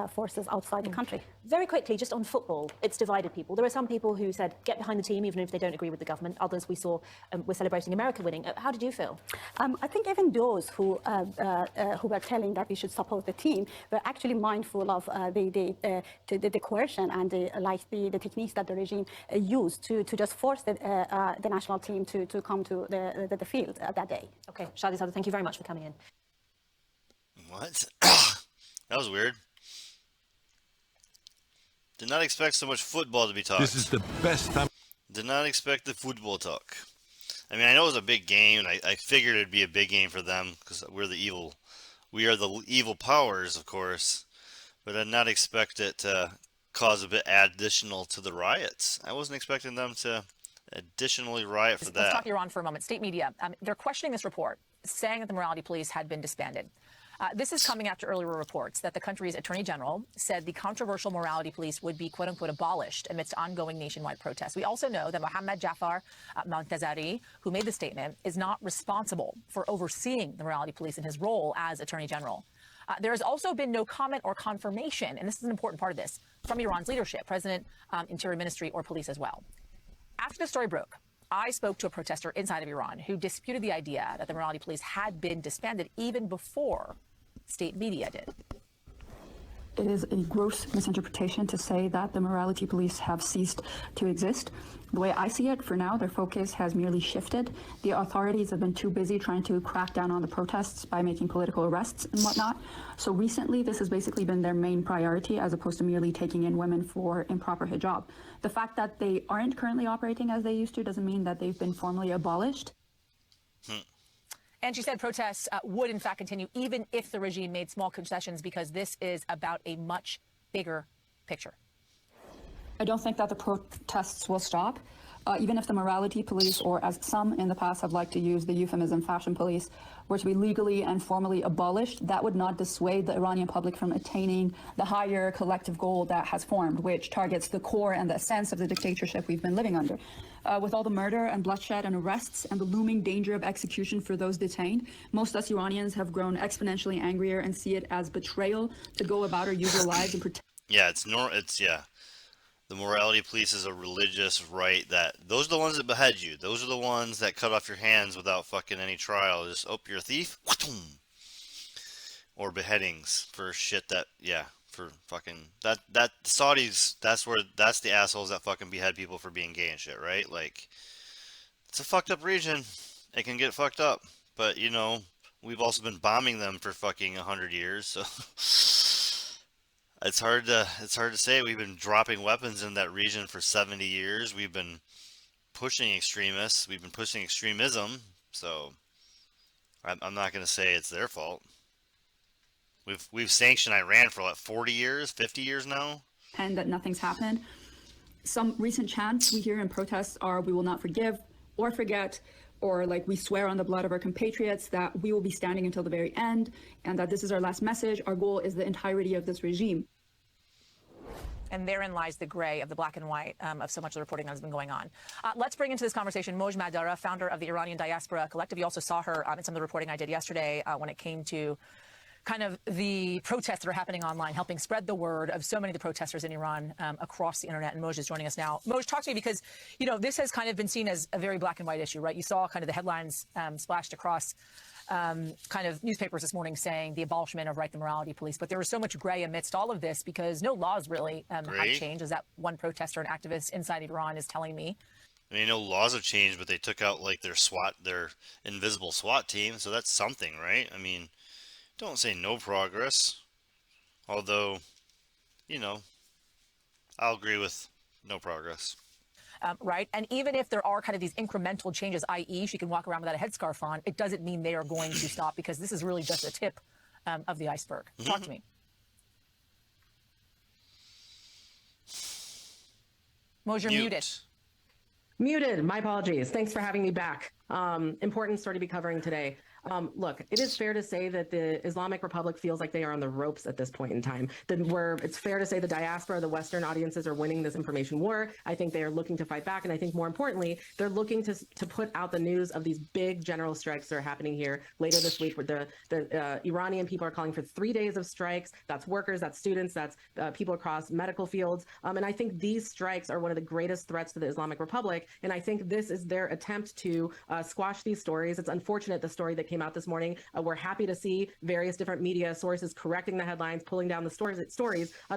forces outside the country. Very quickly, just on football, it's divided people. There are some people who said, get behind the team, even if they don't agree with the government. Others we saw were celebrating America winning. How did you feel? I think even those who were telling that we should support the team were actually mindful of the coercion and the techniques that the regime used to just force the national team to come to the field that day. Okay, Shadi, thank you very much for coming in. What? That was weird. Did not expect so much football to be talked. This is the best time. Did not expect the football talk. I mean, I know it was a big game, and I figured it'd be a big game for them because we are the evil powers, of course. But I did not expect it to cause a bit additional to the riots. I wasn't expecting them to additionally riot for that. Let's talk Iran for a moment. State media, they're questioning this report, saying that the morality police had been disbanded. This is coming after earlier reports that the country's attorney general said the controversial morality police would be, quote unquote, abolished amidst ongoing nationwide protests. We also know that Mohammad Jafar Montazeri, who made the statement, is not responsible for overseeing the morality police in his role as attorney general. There has also been no comment or confirmation, and this is an important part of this, from Iran's leadership, President, Interior Ministry, or police as well. After the story broke, I spoke to a protester inside of Iran who disputed the idea that the morality police had been disbanded even before state media did. It is a gross misinterpretation to say that the morality police have ceased to exist. The way I see it, for now, their focus has merely shifted. The authorities have been too busy trying to crack down on the protests by making political arrests and whatnot. So recently, this has basically been their main priority, as opposed to merely taking in women for improper hijab. The fact that they aren't currently operating as they used to doesn't mean that they've been formally abolished. And she said protests would, in fact, continue even if the regime made small concessions, because this is about a much bigger picture. I don't think that the protests will stop. Even if the morality police, or as some in the past have liked to use the euphemism fashion police, were to be legally and formally abolished, that would not dissuade the Iranian public from attaining the higher collective goal that has formed, which targets the core and the essence of the dictatorship we've been living under. With all the murder and bloodshed and arrests and the looming danger of execution for those detained, most us Iranians have grown exponentially angrier and see it as betrayal to go about our usual lives and protect. Yeah, the morality police is a religious right that those are the ones that behead you. Those are the ones that cut off your hands without fucking any trial. Just, oh, you're a thief? Or beheadings for shit that, yeah, for fucking, that Saudis, that's the assholes that fucking behead people for being gay and shit, right? Like, it's a fucked up region. It can get fucked up. But, you know, we've also been bombing them for fucking 100 years, so... It's hard to say. We've been dropping weapons in that region for 70 years. We've been pushing extremists. We've been pushing extremism. So I'm not going to say it's their fault. We've sanctioned Iran for what, 40 years, 50 years now? And that nothing's happened. Some recent chants we hear in protests are, "We will not forgive or forget," or like, "We swear on the blood of our compatriots that we will be standing until the very end, and that this is our last message. Our goal is the entirety of this regime." And therein lies the gray of the black and white of so much of the reporting that has been going on. Let's bring into this conversation Moj Madara, founder of the Iranian Diaspora Collective. You also saw her in some of the reporting I did yesterday when it came to kind of the protests that are happening online, helping spread the word of so many of the protesters in Iran across the internet. And Moj is joining us now. Moj, talk to me, because, you know, this has kind of been seen as a very black and white issue, right? You saw kind of the headlines splashed across kind of newspapers this morning saying the abolishment of the morality police. But there was so much gray amidst all of this because no laws really have changed, as that one protester and activist inside Iran is telling me. I mean, no laws have changed, but they took out like their invisible SWAT team, so that's something, right? I mean, don't say no progress. Although, you know, I'll agree with no progress. Right. And even if there are kind of these incremental changes, i.e. she can walk around without a headscarf on, it doesn't mean they are going to stop, because this is really just a tip of the iceberg. Talk to me. Moj, you're muted. Muted. My apologies. Thanks for having me back. Important story to be covering today. Look, it is fair to say that the Islamic Republic feels like they are on the ropes at this point in time. It's fair to say the diaspora, the Western audiences are winning this information war. I think they are looking to fight back. And I think more importantly, they're looking to put out the news of these big general strikes that are happening here later this week, where the Iranian people are calling for 3 days of strikes. That's workers, that's students, that's people across medical fields. And I think these strikes are one of the greatest threats to the Islamic Republic. And I think this is their attempt to squash these stories. It's unfortunate, the story that came out this morning. We're happy to see various different media sources correcting the headlines, pulling down the stories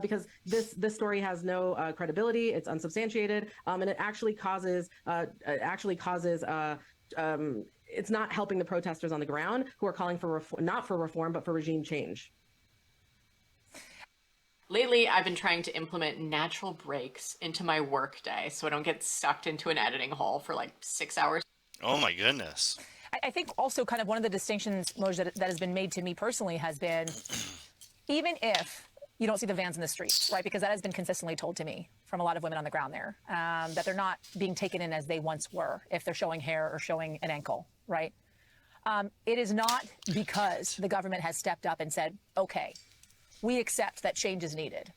because this story has no credibility. It's unsubstantiated, and it actually causes it's not helping the protesters on the ground who are calling for not for reform, but for regime change. Lately, I've been trying to implement natural breaks into my workday so I don't get sucked into an editing hole for like 6 hours. Oh my goodness. I think also kind of one of the distinctions, Moj, that has been made to me personally has been, even if you don't see the vans in the streets, right? Because that has been consistently told to me from a lot of women on the ground there, that they're not being taken in as they once were if they're showing hair or showing an ankle, right? It is not because the government has stepped up and said, okay, we accept that change is needed.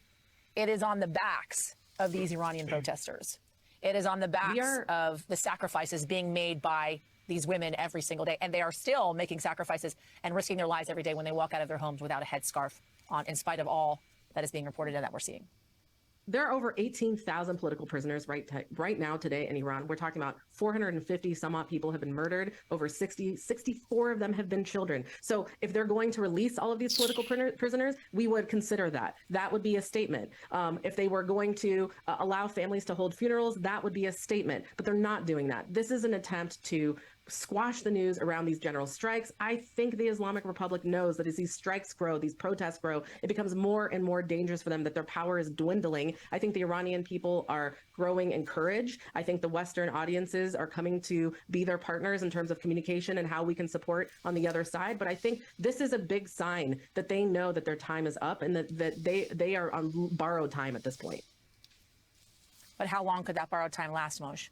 It is on the backs of these Iranian protesters. It is on the backs of the sacrifices being made by these women every single day. And they are still making sacrifices and risking their lives every day when they walk out of their homes without a headscarf on, in spite of all that is being reported and that we're seeing. There are over 18,000 political prisoners right now today in Iran. We're talking about 450 some odd people have been murdered. Over 64 of them have been children. So if they're going to release all of these political prisoners, we would consider that. That would be a statement. If they were going to allow families to hold funerals, that would be a statement. But they're not doing that. This is an attempt to squash the news around these general strikes. I think the Islamic Republic knows that as these strikes grow, these protests grow, it becomes more and more dangerous for them, that their power is dwindling. I think the Iranian people are growing in courage. I think the Western audiences are coming to be their partners in terms of communication and how we can support on the other side. But I think this is a big sign that they know that their time is up and that they are on borrowed time at this point. But how long could that borrowed time last, Moj?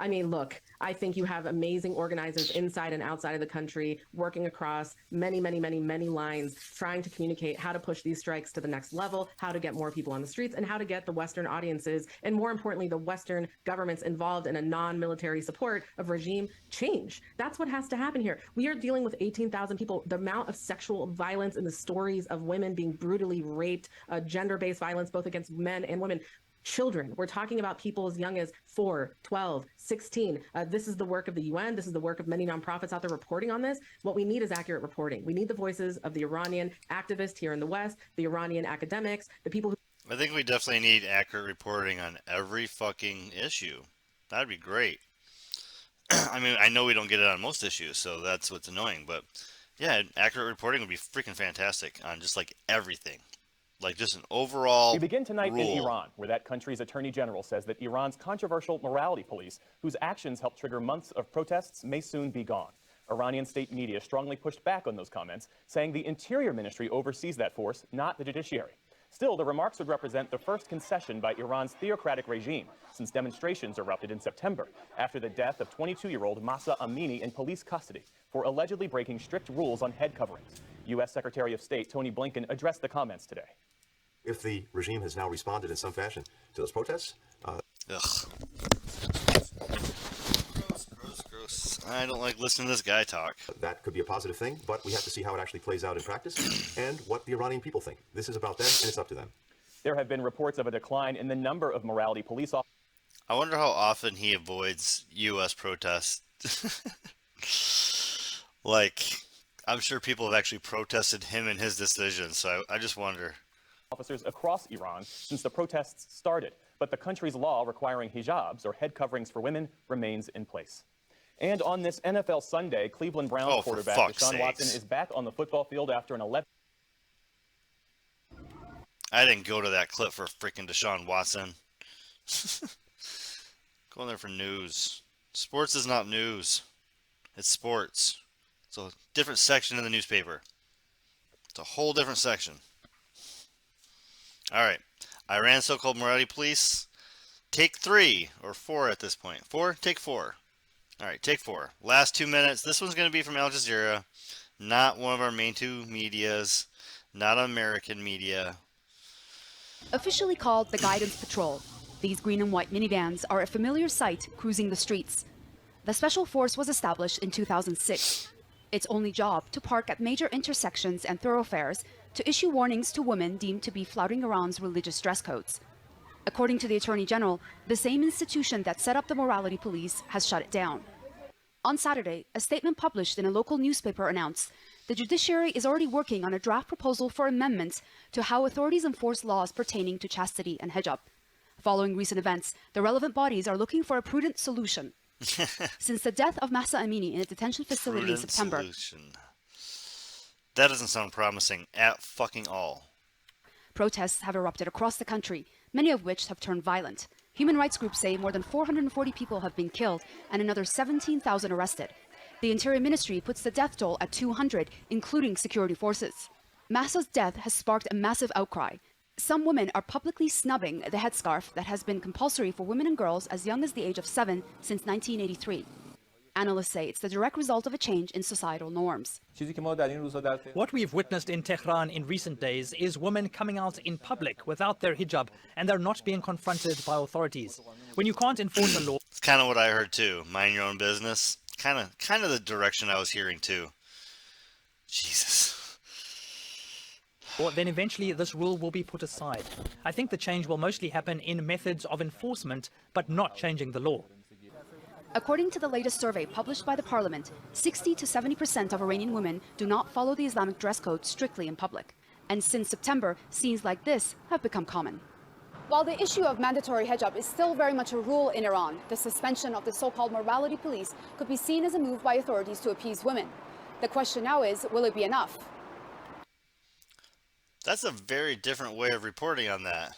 I mean, look, I think you have amazing organizers inside and outside of the country working across many lines, trying to communicate how to push these strikes to the next level, how to get more people on the streets, and how to get the Western audiences, and more importantly, the Western governments involved in a non-military support of regime change. That's what has to happen here. We are dealing with 18,000 people. The amount of sexual violence and the stories of women being brutally raped, gender-based violence, both against men and women, children. We're talking about people as young as 4, 12, 16. This is the work of the UN. This is the work of many nonprofits out there reporting on this. What we need is accurate reporting. We need the voices of the Iranian activists here in the West, the Iranian academics, the people who... I think we definitely need accurate reporting on every fucking issue. That'd be great. I mean, I know we don't get it on most issues, so that's what's annoying. But yeah, accurate reporting would be freaking fantastic on just like everything. Like just an overall We begin tonight rule. in Iran, where that country's attorney general says that Iran's controversial morality police, whose actions helped trigger months of protests, may soon be gone. Iranian state media strongly pushed back on those comments, saying the Interior Ministry oversees that force, not the judiciary. Still, the remarks would represent the first concession by Iran's theocratic regime since demonstrations erupted in September after the death of 22-year-old Mahsa Amini in police custody for allegedly breaking strict rules on head coverings. U.S. Secretary of State Tony Blinken addressed the comments today. If the regime has now responded in some fashion to those protests, Gross. gross. I don't like listening to this guy talk. That could be a positive thing, but we have to see how it actually plays out in practice and what the Iranian people think. This is about them, and it's up to them. There have been reports of a decline in the number of morality police officers. I wonder how often he avoids U.S. protests. Like, I'm sure people have actually protested him and his decision, so I just wonder. Officers across Iran since the protests started, but the country's law requiring hijabs, or head coverings for women, remains in place. And on this NFL Sunday, Cleveland Browns quarterback Deshaun Watson is back on the football field after an 11. I didn't go to that clip for freaking Deshaun Watson. Going there for news. Sports is not news. It's sports. It's a different section in the newspaper. It's a whole different section. All right. Iran's so-called morality police. Take 3 or 4 at this point. 4? Take 4. All right, take 4. Last 2 minutes. This one's going to be from Al Jazeera. Not one of our main 2 medias. Not American media. Officially called the Guidance Patrol, these green and white minivans are a familiar sight cruising the streets. The special force was established in 2006. Its only job to park at major intersections and thoroughfares to issue warnings to women deemed to be flouting Iran's religious dress codes. According to the Attorney General, the same institution that set up the morality police has shut it down. On Saturday, a statement published in a local newspaper announced the judiciary is already working on a draft proposal for amendments to how authorities enforce laws pertaining to chastity and hijab. Following recent events, the relevant bodies are looking for a prudent solution. Since the death of Mahsa Amini in a detention facility in September, That doesn't sound promising at fucking all. Protests have erupted across the country, many of which have turned violent. Human rights groups say more than 440 people have been killed and another 17,000 arrested. The Interior Ministry puts the death toll at 200, including security forces. Mahsa's death has sparked a massive outcry. Some women are publicly snubbing the headscarf that has been compulsory for women and girls as young as the age of 7 since 1983. Analysts say it's the direct result of a change in societal norms. What we've witnessed in Tehran in recent days is women coming out in public without their hijab, and they're not being confronted by authorities. When you can't enforce a law... It's kind of what I heard too. Mind your own business. Kind of the direction I was hearing too. Jesus. then eventually this rule will be put aside. I think the change will mostly happen in methods of enforcement, but not changing the law. According to the latest survey published by the parliament, 60 to 70% of Iranian women do not follow the Islamic dress code strictly in public. And since September, scenes like this have become common. While the issue of mandatory hijab is still very much a rule in Iran, the suspension of the so-called morality police could be seen as a move by authorities to appease women. The question now is, will it be enough? That's a very different way of reporting on that.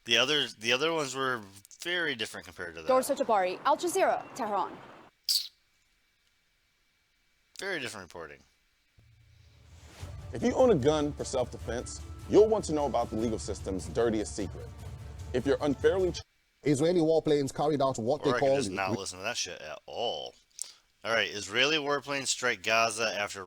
The other ones were very different compared to that. Dorsa Jabari, Al Jazeera, Tehran. Very different reporting. If you own a gun for self-defense, you'll want to know about the legal system's dirtiest secret. If you're unfairly... Israeli warplanes carried out what they Or I could called... just not listen to that shit at all. All right, Israeli warplanes strike Gaza after